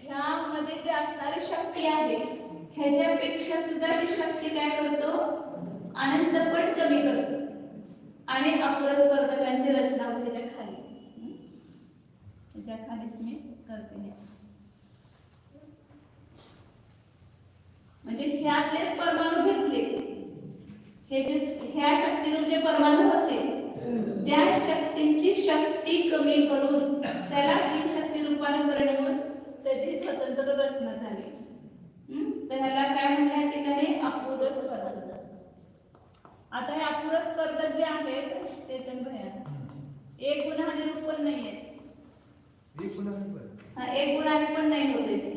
S1: ह्यामध्ये जे असणारी शक्ती आहे ह्याच्यापेक्षा सुद्धा ती शक्ती काय करतो, अनंतपट कमी करतो आणि अपरस्पर्धकांची रचना होते त्याच्या खाली. त्याच्या खालीच मी करते हे. म्हणजे ह्यातलेच परमाणु घेतले, हे जे ह्या शक्तीने जे परमाणु होते त्या शक्तींची शक्ती कमी करून त्याला तीन शक्ती रूपाने परिणत होऊन त्याची स्वतंत्र रचना झाली. तर ह्याला काय म्हणतात ठिकाणी अपूर्व स्पर्धक. आता हे अपूर्व स्पर्धक जे आहेत चेतन भैया, एक गुणाने रूप पण नाहीये, एक गुणाने पण नाही होत त्याची,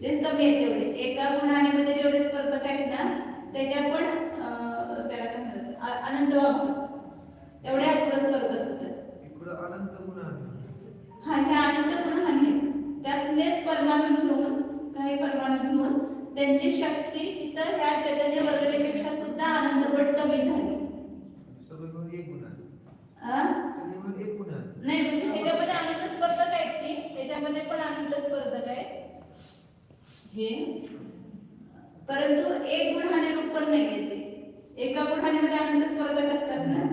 S1: ते कमी आहे तेवढे. एका गुणाने मध्ये जेवढे स्पर्धक आहेत ना त्याच्या पण त्याला काय म्हणतात अनंत वापर एवढे अपूर्व स्पर्धक होतात.
S3: अनंत गुण
S1: हा, हे अनंत गुण आहेत. त्यातलेच परमाणु घेऊन, काही परमाणु घेऊन त्यांची शक्ती इतर ह्या जगन्य वर्गणीपेक्षा सुद्धा अनंतपट कमी झाली.
S3: एक गुण
S1: नाही, म्हणजे त्याच्यामध्ये अनंत स्पर्धक आहेत की त्याच्यामध्ये पण अनंत स्पर्धक आहेत हे, परंतु एक गुणाने रूप पण नाही येते. एका गुणाने मध्ये अनंत स्पर्धक असतात ना,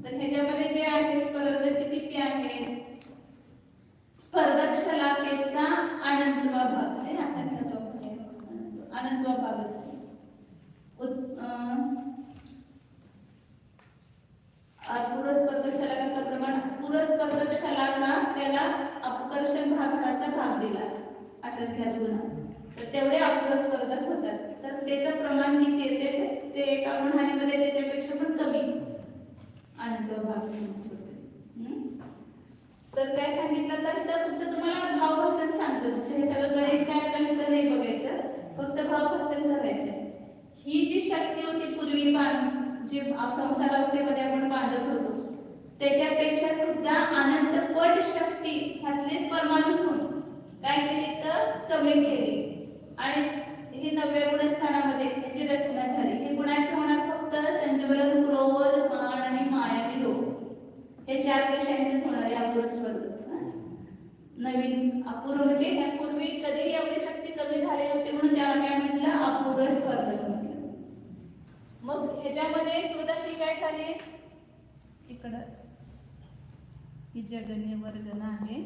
S1: तर ह्याच्यामध्ये जे आहे स्पर्धक ते किती आहेत, स्पर्धक शलाकेचा अनंतवा भाग आहे, असंख्यत्व आहे, अनंतवा भागच आहे. पुरस्पर्धक शलाकाचं प्रमाण, पुरस्पर्धक शलाका त्याला अपकर्षण भागाचा भाग दिला असंख्यात गुण, तर तेवढे अपुरस्पर्धक होतात. तर त्याचं प्रमाण किती येते, ते एका गुणामध्ये त्याच्यापेक्षा पण कमी अनंतवा भाग. तर काय सांगितलं तर फक्त तुम्हाला भावभाषण सांगतो, हे सगळं गणित काय आपल्याला नाही बघायचं, फक्त भावभाषण करायचं. ही जी शक्ती होती पूर्वी जी संसार अवस्थेमध्ये आपण बांधत होतो त्याच्यापेक्षा सुद्धा अनंतपट शक्ती ह्यातलेच परमाणु घेऊन काय केली तर कमी केली आणि ही 9व्या गुणस्थानामध्ये याची रचना झाली. हे गुणाचे होणार फक्त संजीवलन, क्रोध, मान आणि माया आणि लोभ, हे 4 विषयांचेच होणार आहे अपूर्व स्पर्धक. नवीन अपूर्व म्हणजे यापूर्वी कधीही एवढी शक्ती कमी झाली होती म्हणून त्याला काय म्हटलं, अपूर्व स्पर्धक म्हटलं. मग ह्याच्यामध्ये सुद्धा ती काय झाली, इकडं ही जगन्य वर्गण आहे.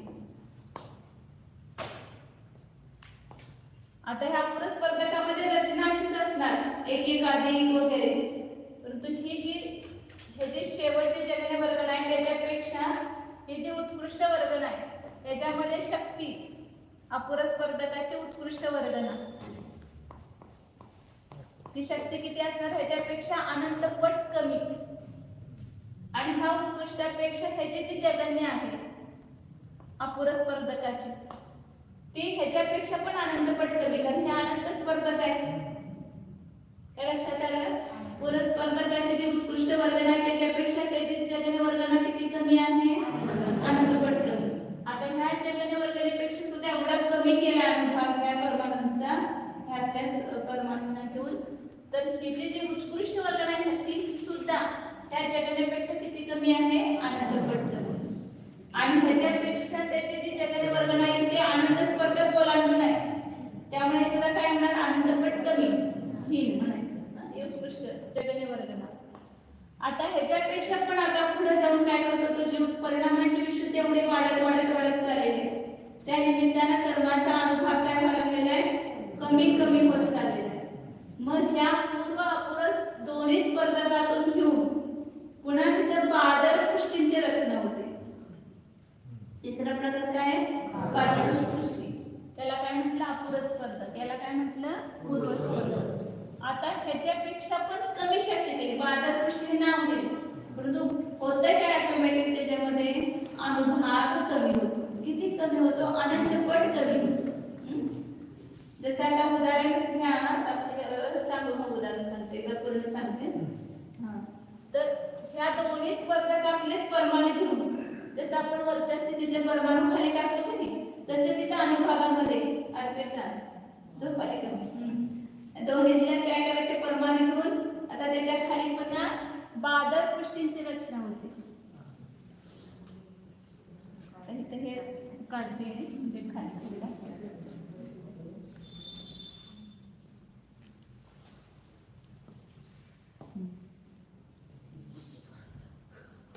S1: आता ह्या अपूर्व स्पर्धकामध्ये रचना अशीच असणार, एक एक अधिक वगैरे, परंतु हे जे शेवटचे जगन्य वर्गण आहे त्याच्यापेक्षा हे जे उत्कृष्ट वर्गण आहे त्याच्यामध्ये शक्ती अपूर्व स्पर्धकाचे उत्कृष्ट वर्गण, ती शक्ती किती असणार, ह्याच्यापेक्षा अनंतपट कमी. आणि ह्या उत्कृष्टापेक्षा ह्याची जी जगन्य आहे अपूर्व स्पर्धकाचीच, ती ह्याच्यापेक्षा पण अनंतपट कमी, कारण हे अनंत स्पर्धक आहे. काय लक्षात आलं, अपूर्व स्पर्धकाचे जे उत्कृष्ट वर्गण आहे त्याच्यापेक्षा त्याची जगन्य वर्गण किती कमी आहे, अनंतपट कमी. आता ह्या जगन्य वर्गणीपेक्षा सुद्धा एवढा कमी केला अनुभाग ह्या परमाणूंचा, ह्यातल्या परमाणूंना घेऊन, तर ही जी उत्कृष्ट वर्गण आहे ती सुद्धा त्या जगण्यापेक्षा किती कमी आहे, अनंतपट कमी. आणि ह्याच्यापेक्षा त्याची जी जगन्य वर्गण आहे ते अनंत स्पर्धक ओलांडून आहे, त्यामुळे सुद्धा काय म्हणणार, अनंतपट कमी हीन म्हणायचं, हे उत्कृष्ट जगन्य वर्गण. आता ह्याच्यापेक्षा पण आता पुढे जाऊन काय करतो, तो जो परिणामांची विशुद्धी एवढी वाढत वाढत वाढत चाललेली आहे, त्या निमित्तानं कर्माचा अनुभाग काय व्हायला लागलेला आहे, कमी कमी होत चाललेला आहे. मग ह्या पूर्व अपूर्व दोन्ही स्पर्धकातून घेऊन पुन्हा तिथं बादर पुष्टींची रचना होते. तिसरा प्रकार काय, बादर पुष्टी, त्याला काय म्हटलं, अपूर्व स्पर्धक, याला काय म्हटलं, पूर्व स्पर्धक. आता ह्याच्यापेक्षा पण कमी शक्ती केली, बादर पुष्टी नाव दिले, परंतु होतंय काय ऑटोमॅटिक त्याच्यामध्ये अनुभाग कमी होतो. किती कमी होतो, अनंतपट कमी होतो. जसं आता उदाहरण घ्या, सांगू मग उदाहरण सांगते, पूर्ण सांगते. तर ह्या दोन्ही स्पर्धकातलेच परमाणु घेऊन, जसं आपण वरच्या स्थितीतले परमाणु खाली टाकतो की नाही, तसेच इथं अनुभागामध्ये दोन्हीतल्या काय करायचे, परमाणु घेऊन आता त्याच्या खाली पुन्हा बादर पुष्टींची रचना होते. आता हे काढते म्हणजे खाली दाखवायचं.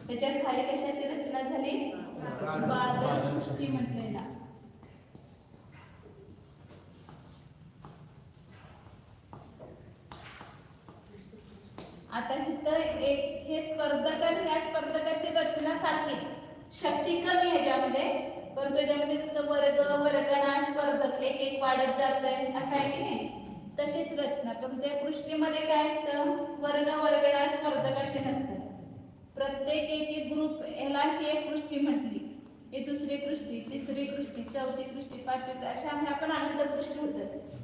S1: त्याच्या खाली कशाची रचना झाली? बादल पुष्टी म्हटलंय ना. आता इथं एक हे स्पर्धक आणि ह्या स्पर्धकाची रचना सारखीच, शक्ती कमी ह्याच्यामध्ये, पण त्याच्यामध्ये जसं वर्ग वर्गणा स्पर्धक एक एक वाढत जातंय असं आहे की नाही, तशीच रचना. पण त्या पृष्ठीमध्ये काय असतं? वर्ग वर्गणा स्पर्धक असे नसतं. प्रत्येक एक ग्रुप, ह्याला ही एक पृष्ठी म्हटली, ही दुसरी पृष्ठी, तिसरी पृष्ठी, चौथी पृष्ठी, पाचवी, अशा ह्या पण अनंत पृष्ठी होतात.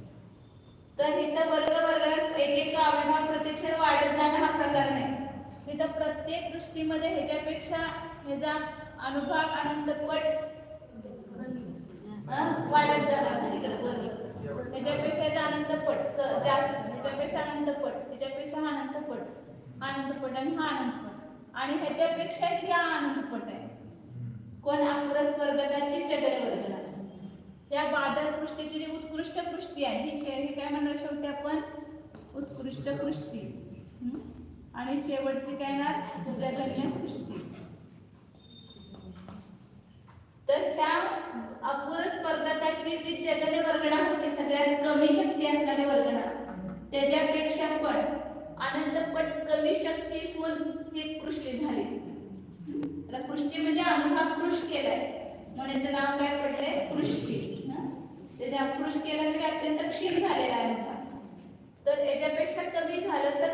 S1: तर इथं वर्ग वर्ग एक एक अविभाज्य प्रतिच्छेद वाढत जाणं हा प्रकार नाही. इथं प्रत्येक पृष्ठीमध्ये ह्याच्यापेक्षा ह्याचा अनुभाग अनंतपट वाढत जाणार. इकडे वर्ग ह्याच्यापेक्षा अनंतपट जास्त, ह्याच्यापेक्षा अनंतपट, ह्याच्यापेक्षा अनंतपट, अनंतपट आणि हा अनंतपट, आणि ह्याच्यापेक्षा ह्या अनंतपट आहे. कोण? अपरस्पर्धकाची चगल वर्गणा. या बादल पृष्ठीची जी उत्कृष्ट पृष्ठी आहे ही काय म्हणणार शेवटी आपण? उत्कृष्ट पृष्ठी. आणि शेवटची काय ना? जगन्य पृष्ठी. तर त्या अपरस्पर्धकाची जी जगन्य वर्गणा होती, सगळ्यात कमी शक्ती असणारी वर्गणा, त्याच्यापेक्षा पण अनंतपट कमी शक्ती ही पृष्ठी झाली. पृष्ठी म्हणजे अनुभाग पृष्ठ केलाय म्हणून याचं नाव काय पडलंय? पृष्ठी. त्याच्या पृष्ठ केला म्हणजे अत्यंत क्षीण झालेला आहे अनुभाग. तर याच्यापेक्षा कमी झालं तर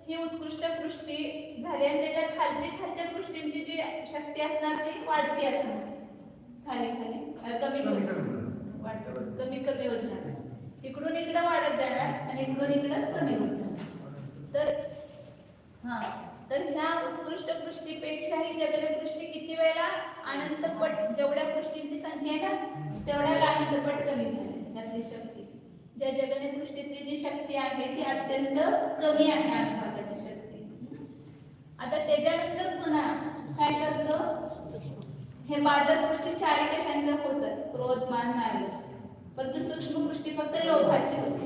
S1: ही उत्कृष्ट पृष्ठी झाली, आणि त्याच्या खालच्या पृष्ठींची जी शक्ती असणार ती वाढती असणार. खाली कमी होत जाणार, इकडून इकडं वाढत जाणार आणि इकडून इकडं कमी होत जाणार. तर ह्या उत्कृष्ट पृष्ठीपेक्षाही जगन्य पृष्ठी किती वेळा? अनंतपट. जेवढ्या पृष्ठींची संख्या आहे ना तेवढ्या अनंतपट कमी झाली त्यातली शक्ती. ज्या जगन्य पृष्ठीतली जी शक्ती आहे ती अत्यंत कमी आहे अनुभागाची शक्ती. आता त्याच्यानंतर पुन्हा काय करतो? हे बादल पृष्ठी चारी कशांचं होतं? क्रोध, मान, माया. परंतु सूक्ष्म पृष्ठी फक्त लोभाची होती.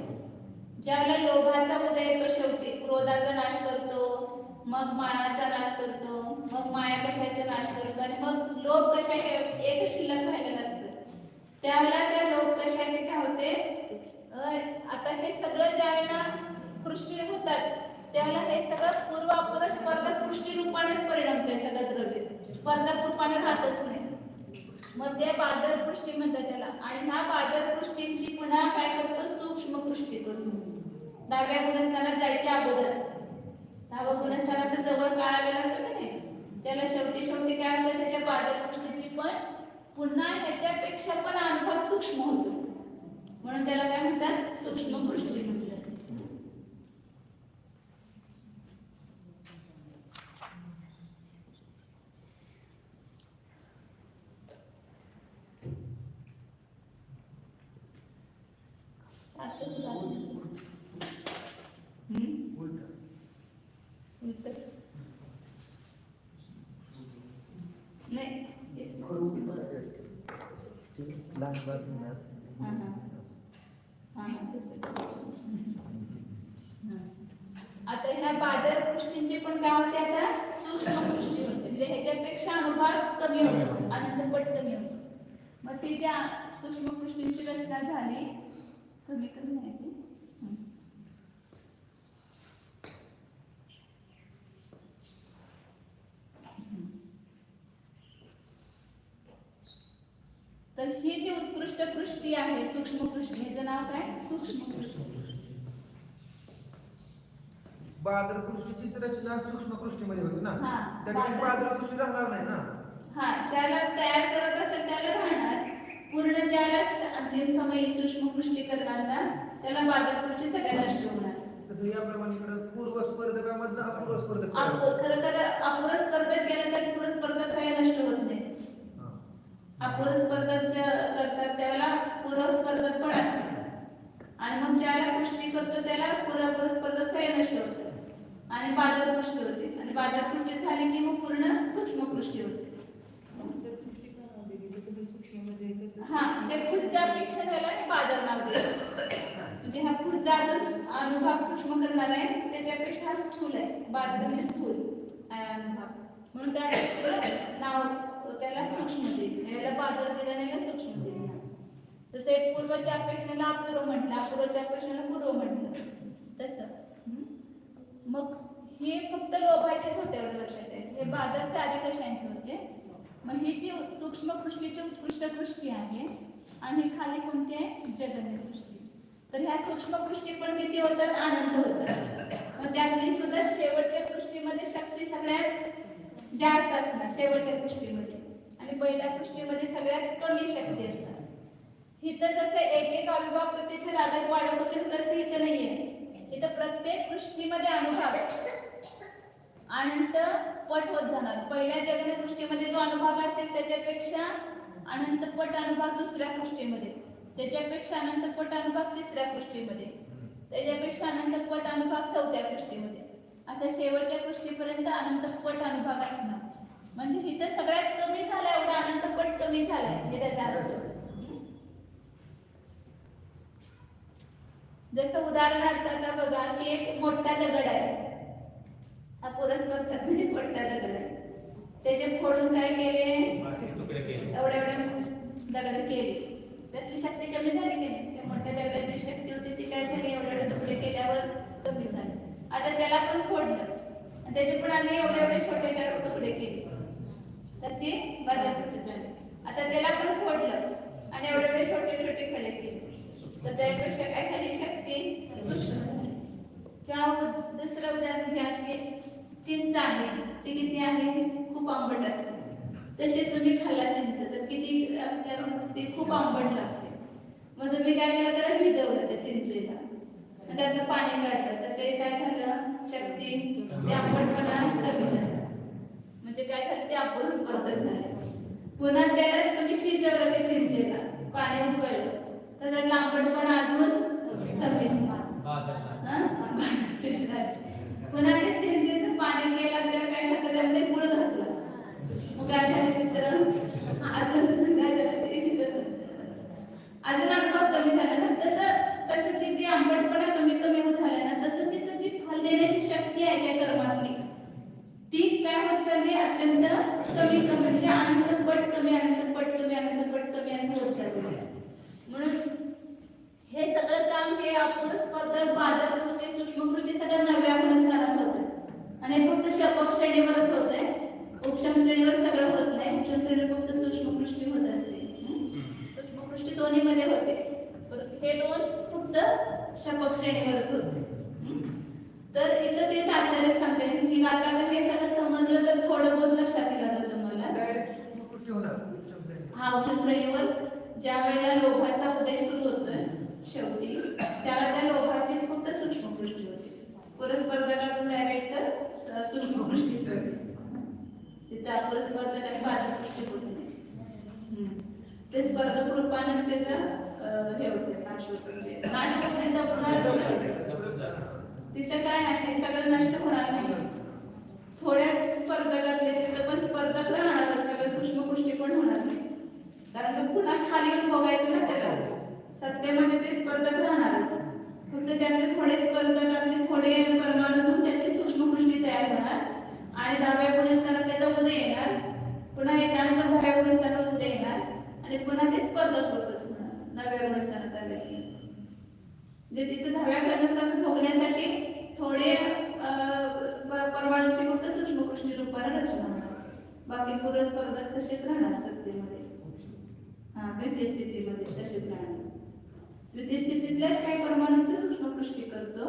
S1: ज्यावेळेला लोभाचा उदय येतो शेवटी, क्रोधाचा नाश करतो, मग मानाचा नाश करतो, मग माया कशाचा नाश करतो, आणि मग लोभ कशा एक शिल्लक राहिलेला असतं. त्यावेळेला त्या लोभ कशाचे काय होते? आता हे सगळं ज्यावेळेला पृष्ठी होतात त्यावेळेला हे सगळं पूर्व अपर स्पर्धक पृष्ठी रूपानेच परिणमते. सगळं द्रव्य स्पर्धक रूपाने राहतच नाही. मग ते बादल पृष्ठी म्हणतात त्याला. आणि ह्या बादल पृष्ठींची पुन्हा काय करतो? सूक्ष्म पृष्ठी करतो. 10व्या गुणस्थानात जायच्या अगोदर 10व्या गुणस्थानाचा जवळ काळ आलेला असतो का नाही, त्याला शेवटी काय होतं? त्याच्या बादल पृष्ठीची पण पुन्हा ह्याच्यापेक्षा पण अनुभाग सूक्ष्म होतो, म्हणून त्याला काय म्हणतात? सूक्ष्म पृष्ठी म्हणतात. आता ह्या बादल पृष्ठींची पण काय होते? आता सूक्ष्म पृष्ठी होते, म्हणजे ह्याच्यापेक्षा अनुभाग कमी होतो, अनंतपट कमी होतो. मग ती ज्या सूक्ष्म पृष्ठींची रचना झाली कमी आहे ती. तर ही जी उत्कृष्ट पृष्ठी आहे सूक्ष्म पृष्ठी, ह्याचं नाव काय? सूक्ष्म पृष्ठी.
S3: बादल पृष्ठीचीच रचना सूक्ष्म पृष्ठीमध्ये होती ना,
S1: हा,
S3: त्यामुळे बादल पृष्ठी राहणार नाही ना.
S1: ज्याला तयार करत असेल त्याला राहणार. पूर्ण ज्याला अंतिम समय सूक्ष्म पृष्ठीकरणाचा त्याला बादल पृष्ठी सगळ्या नष्ट होणार.
S3: तसं याप्रमाणे इकडे पूर्व स्पर्धकामधनं अपूर्व स्पर्धक.
S1: खरं अपूर्व स्पर्धक केलं तर पूर्व स्पर्धक सगळे नष्ट होत नाही. अपूर्व स्पर्धक करतात त्याला पूर्व स्पर्धक पण असतात, आणि मग ज्याला पुष्टी करतो त्याला पूर्व स्पर्धक सगळे नष्ट होतात आणि बादल पृष्ठी होते. आणि बादल पृष्ठी झाली की मग पूर्ण सूक्ष्म पृष्ठी होते. अनुभाग सूक्ष्म करणार आहे त्याच्यापेक्षा स्थूल आहे. बादर म्हणजे स्थूल आहे अनुभाग, म्हणून त्या नाव त्याला सूक्ष्म दिलं, याला बादर दिलं नाही, याला सूक्ष्म दिलं. जसे पूर्वच्या अपेक्षेला अपूर्व म्हटलं, अपूर्वच्या अपेक्षेला पूर्व म्हटलं तसं. मग हे फक्त लोभाचेच होते, एवढं लक्षात द्यायचं. हे बादर चारी कशांचे होते. मग ही जी सूक्ष्म कृष्टीची उत्कृष्ट कृष्टी आहे आणि खाली कोणती आहे जगन्य कृष्टी. तर ह्या सूक्ष्म कृष्टी पण किती होतात, अनंत होतात. मग त्यातली सुद्धा शेवटच्या कृष्टीमध्ये शक्ती सगळ्यात जास्त असणार शेवटच्या कृष्टीमध्ये, आणि पहिल्या कृष्टीमध्ये सगळ्यात कमी शक्ती असतात. इथं जसं एक एक अविभाग प्रत्यक्ष रागात वाढत होते तसं इथं नाहीये. इथं प्रत्येक कृष्टीमध्ये अनुभाग अनंत पट होत जाणार. पहिल्या जगन्य कृष्टीमध्ये जो अनुभाग असेल त्याच्यापेक्षा अनंत पट अनुभाग दुसऱ्या कृष्टीमध्ये, त्याच्यापेक्षा अनंत पट अनुभाग तिसऱ्या कृष्टीमध्ये, त्याच्यापेक्षा अनंत पट अनुभाग चौथ्या कृष्टीमध्ये, असं शेवटच्या कृष्टीपर्यंत अनंत पट अनुभाग असणार. म्हणजे इथं सगळ्यात कमी झाला एवढा अनंत पट कमी झालाय हे त्याचा अर्थ. जसं उदाहरणार्थ आता बघा की एक मोठा दगड आहे, हा परस्पर म्हणजे मोठा दगड आहे, त्याचे फोडून काय केले
S2: तुकडे केले,
S1: एवढे दगड केले, त्यातली शक्ती कमी झाली की नाही. त्या मोठ्या दगडाची शक्ती होती ती काय झाली, एवढे तुकडे केल्यावर कमी झाली. आता त्याला पण फोडलं आणि त्याचे पण आणि एवढे छोटे तुकडे केले तर ते बाजारपेठ झाले. आता त्याला पण फोडलं आणि एवढे छोटे छोटे खडे केले तर त्यापेक्षा काय झाली शक्ती सूक्ष्म झाली. किंवा दुसरं उदाहरण घ्या की चिंच आहे, ती किती आहे खूप आंबट असते. तसे तुम्ही खाल्ला चिंच तर किती आपल्याला ती खूप आंबट लागते. मग तुम्ही काय केलं त्याला भिजवलं त्या चिंचेला आणि त्यातलं पाणी काढलं तर ते काय झालं शक्ती ते आंबटपणा कमी झाला. म्हणजे काय झालं ते आपण स्पर्धा झाले. पुन्हा त्याला तुम्ही शिजवलं त्या चिंचेला पाणी उकळलं तर त्यातला आंबटपणा अजून कमी झाला. पुन्हा ते चिंचेचं पाणी केलं त्याला काय घातलं त्यामध्ये गुळ घातलं मग काय झालं तिथं अजून काय झालं ते अजून अनुभव कमी झाला ना. तसं ती जी आंबटपणा कमी कमी होत झाला ना तसंच इथं ती फल देण्याची शक्ती आहे त्या कर्मातली ती काय होत चालली अत्यंत कमी कमी म्हणजे अनंत पट कमी अनंत पट कमी अनंत पट कमी असं होत चाललेलं आहे. म्हणून हे सगळं काम हे अपूर्व स्पर्धक बादर कृष्टी सूक्ष्म कृष्टी सगळं नव्या गुणस्थानात होतं आणि फक्त शपक श्रेणीवरच होतंय. उपशम श्रेणीवर सगळं होत नाही. उपशम श्रेणीवर फक्त सूक्ष्म कृष्टी होत असते. सूक्ष्म कृष्टी दोन्ही मध्ये होते हे दोन फक्त शपक श्रेणीवरच होते. तर इथं तेच आचार्य सांगतात की आता हे सगळं समजलं तर थोडं बहुत लक्षात येईल आता तुम्हाला. हा उपशम श्रेणीवर ज्या वेळेला लोभाचा उदय सुरू होतोय शेवटी त्याला त्या लोभाचीच फक्त सूक्ष्म कृष्टी होते. परस्पर्धकातून डायरेक्ट सूक्ष्म कृष्टीच होते. तिथे परस्पर्धकाने बाह्य कृष्टी होत नाही. ते स्पर्धक रूपानेच त्याचं हे होते नाश होते म्हणजे नाश तिथं काय आहे सगळं नष्ट होणार नाही. थोड्या स्पर्धकातले तिथं पण स्पर्धक राहणार सगळं सूक्ष्म कृष्टी पण होणार नाही कारण की पुन्हा खाली येऊन बघायचं ना त्याला. सत्तेमध्ये ते स्पर्धक राहणारच फक्त त्यातले थोडे स्पर्धकातले थोडे परमाणूतून त्यातली सूक्ष्म कृष्टी तयार होणार आणि 10व्या गुणस्थानात त्याचा उदय येणार. पुन्हा येताना पण 10व्या गुणस्थानात उदय येणार आणि पुन्हा ते स्पर्धक रूपच होणार 9व्या गुणस्थानात आले की. म्हणजे तिथे 10व्या गुणस्थानात भोगण्यासाठी थोडे परमाणूची फक्त सूक्ष्म कृष्टी रूपाने रचना होणार. बाकी पूर्ण स्पर्धक तसेच राहणार सत्तेमध्ये. द्वितीय स्थितीमध्ये तसेच राहणार. द्वितीय स्थितीतल्याच काही परमाणूंची सूक्ष्मकृष्टी करतो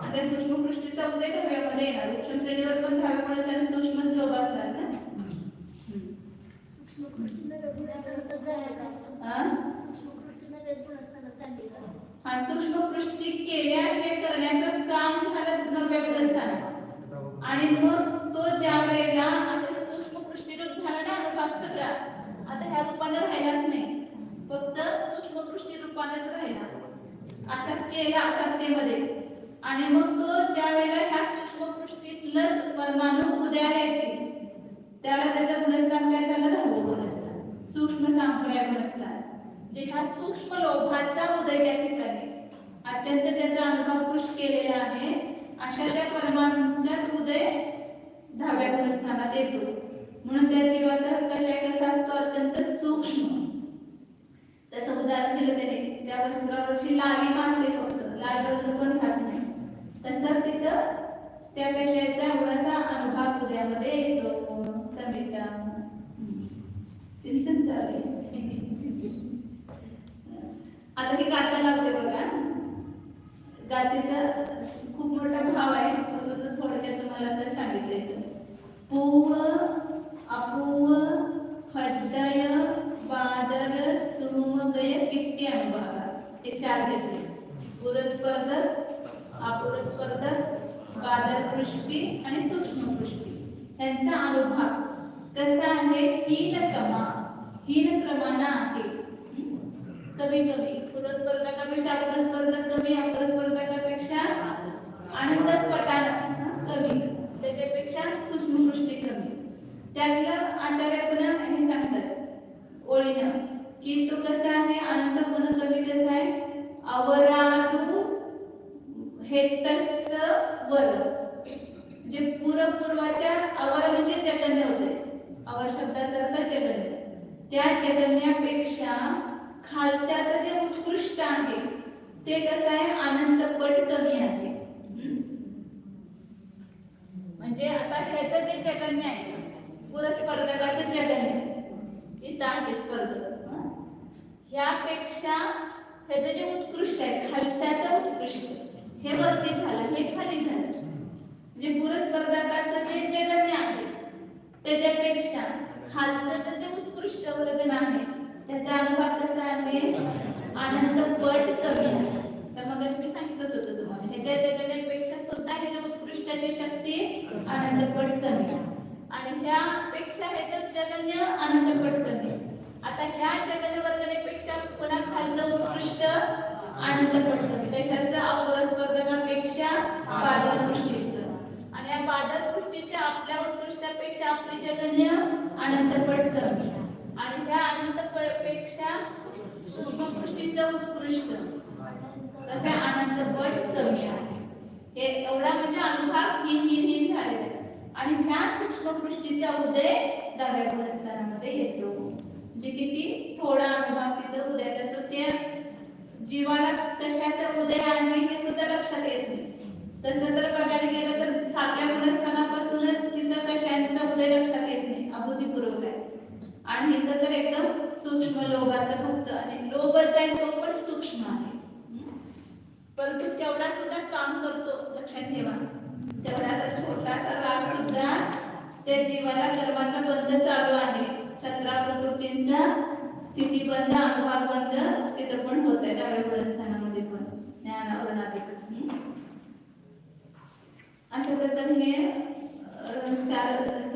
S1: आणि त्या सूक्ष्मकृष्टीचा उदय 10व्यामध्ये येणार. उपशम श्रेणीवर पण 10व्या गुणस्थानात सूक्ष्म श्लोक असणार ना. हा सूक्ष्मकृष्टी केल्या हे करण्याचं काम झालं 9व्या गुणस्थानात आणि मग तो ज्या वेळेला आता सूक्ष्मकृष्टी रूप झाला ना अनुभाग सगळा आता ह्या रूपाने राहिलाच नाही फक्त सूक्ष्मकृष्टी रूपानेच राहिला असा केला सत्तेमध्ये आणि मग तो ज्या वेळेला ह्या सूक्ष्मकृष्टीतलंच परमाणू उदयाला येतील त्याला त्याचं गुणस्थान काय झालं 10वं गुणस्थान सूक्ष्म सांप्रदाय गुणस्थान. जे ह्या सूक्ष्म लोभाचा उदय त्या ठिकाणी अत्यंत त्याचा अनुभव कृष केलेला आहे, अशा त्या परमाणूंचाच उदय 10व्या गुणस्थानात येतो. म्हणून त्या जीवाचा कसा असतो, अत्यंत सूक्ष्म. तसं उदाहरण दिलं त्याने, त्या वस्त्रावर अशी लाली मारते, फक्त लाल रंग पण घात नाही. तसं तिथं त्या विषयाचा एवढासा अनुभव उदयामध्ये येतो. समिता चिंतन चालू आहे. आता हे गाता लावते बघा. गातेचा खूप मोठा भाव आहे, थोडक्यात तुम्हाला आता सांगितलंय. पूव अपूव खड्डय बादर सुमगय किट्टी अनुभागा, हे 4 घेतले. पुरस्पर्धक, अपुरस्पर्धक, बादर पृष्ठी आणि सूक्ष्म पृष्ठी. त्यांचा अनुभव कसा आहे, हीन क्रमाना आहे. कमी पुरस्पर्धकापेक्षा अपुरस्पर्धक कमी, अपुरस्पर्धकापेक्षा आनंद पटाना कमी, त्याच्यापेक्षा सूक्ष्म पृष्ठी कमी. त्यातलं आचार्य पुन्हा हे सांगतात ओळीनं की तो कसा आहे, आनंद पुन्हा कमी कसा आहे. अवरादू हेतस वर, म्हणजे पूर्वाच्या अवर म्हणजे चैतन्य होते. अवर शब्दाचा अर्थ चैतन्य. त्या चैतन्यापेक्षा खालच्याचं जे उत्कृष्ट आहे ते कसं आहे, अनंत पट कमी आहे. म्हणजे आता ह्याचं जे चैतन्य आहे, पुरस्पर्धकाचं चैतन्य इथं आहे स्पर्धक, ह्यापेक्षा ह्याचं जे उत्कृष्ट आहे, खालच्याचं उत्कृष्ट, हे वरती झालं, हे खाली झालं. म्हणजे पुरस्पर्धकाचं जे चैतन्य आहे त्याच्यापेक्षा खालचं जे उत्कृष्ट वर्गन आहे त्याचा अनुभव कसा आहे, आनंद पट कमी आहे. तर मग मी सांगितलंच होतं तुम्हाला, ह्याच्या चैतन्यापेक्षा सुद्धा ह्याच्या उत्कृष्टाची शक्ती आनंद पट कमी आहे, आणि ह्यापेक्षा ह्याचं चैतन्य आनंद पट कमी आहे. आता ह्या चैतन्य वर्गनेपेक्षा पुन्हा खालचं उत्कृष्ट आनंद पट कमी, कशाचं, अपुरस्पर्धकापेक्षा बादर पृष्ठीचं. आणि या बादर पृष्ठीच्या आपल्या उत्कृष्टापेक्षा आपले चैतन्य अनंतपट कमी, आणि ह्या अनंतपेक्षा सूक्ष्मपृष्ठीचं उत्कृष्ट तसे अनंतपट कमी आहे. हे एवढा म्हणजे अनुभव हीन झालेला. आणि ह्या सूक्ष्मपृष्ठीचा उदय 10व्या गुणस्थानामध्ये येतो. जे किती थोडा अनुभव तिथं उदयात असतो, त्या जीवाला कशाचा उदय आहे हे सुद्धा लक्षात येत नाही. तसं तर बघायला गेलं तर 7व्या गुणस्थानापासूनच तिथं कशांचा उदय लक्षात येत नाही, अबुद्धीपूर्वक आहे. आणि इथं तर एकदम सूक्ष्म लोभाचा फक्त, आणि लोभच आहे तो पण सूक्ष्म आहे, परंतु तेवढा सुद्धा काम करतो. लक्षात ठेवा, तेवढासा छोटासा राग सुद्धा त्या जीवाला कर्माचा बंध चालू आहे. 17 प्रकृतींचा स्थितीबंध, अनुभव बंध तिथं पण होत आहे 10व्या गुणस्थानामध्ये पण, ज्ञानावरणाधिक. अशा प्रकारे चार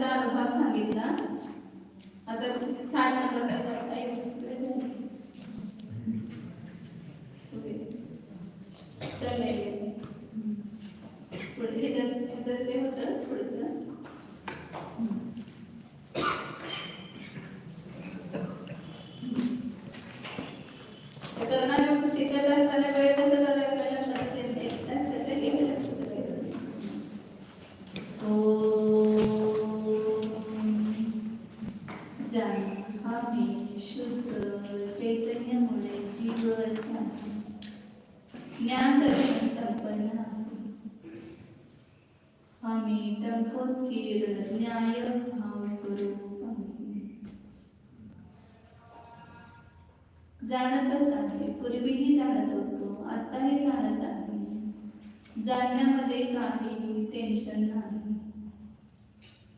S1: अनुभव सांगितला. आता 60 नंबर ते होतं थोडंसं. करणारे शिकत असताना वेळ कसं झालं आपल्याला लक्षात येत नाही, कसं गेलं. चैतन्यमय जीवचा ज्ञान दर्शन संपन्न आम्ही टंकोत्कीर्ण न्याय भाव स्वरूप जाणतच आहे. पूर्वीही जाणत होतो, आताही जाणत आहे. जाणण्यामध्ये काही टेन्शन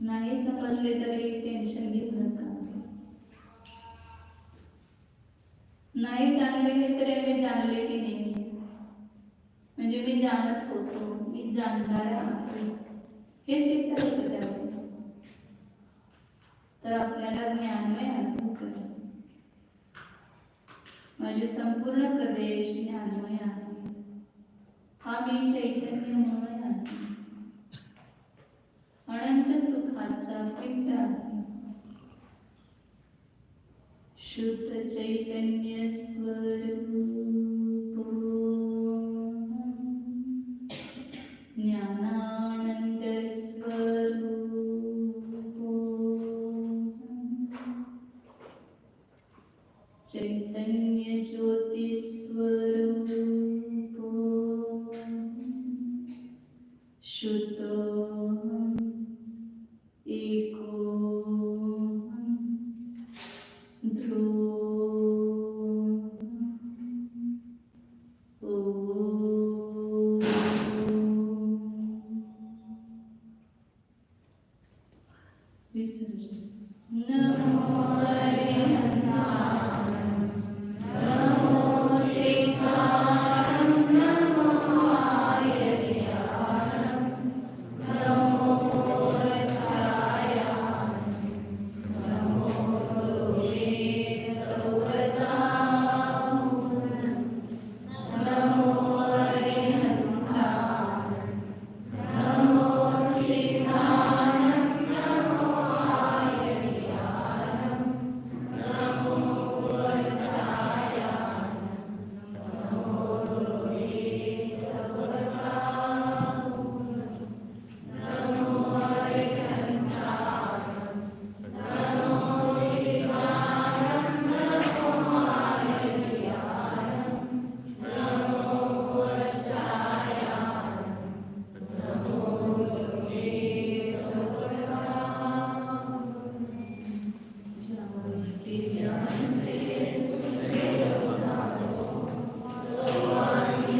S1: नाही समजले तरी टेन्शन घेऊ नका. नाही जाणले हे तरी मी जाणले की नाही, म्हणजे मी जाणत होतो, मी जाणणार आहे हे सिद्ध होतं त्यावेळी. तर आपल्याला ज्ञानमय अनुभव करा. माझे संपूर्ण प्रदेश ज्ञानमय आहे. हा मी चैतन्यमय आहे, अनंत सुखाचा पिंड आहे. शुद्ध चैतन्य स्वरूप चैतन्य ज्योति स्वरूप शुद्धोहम एकोहम ध्रुव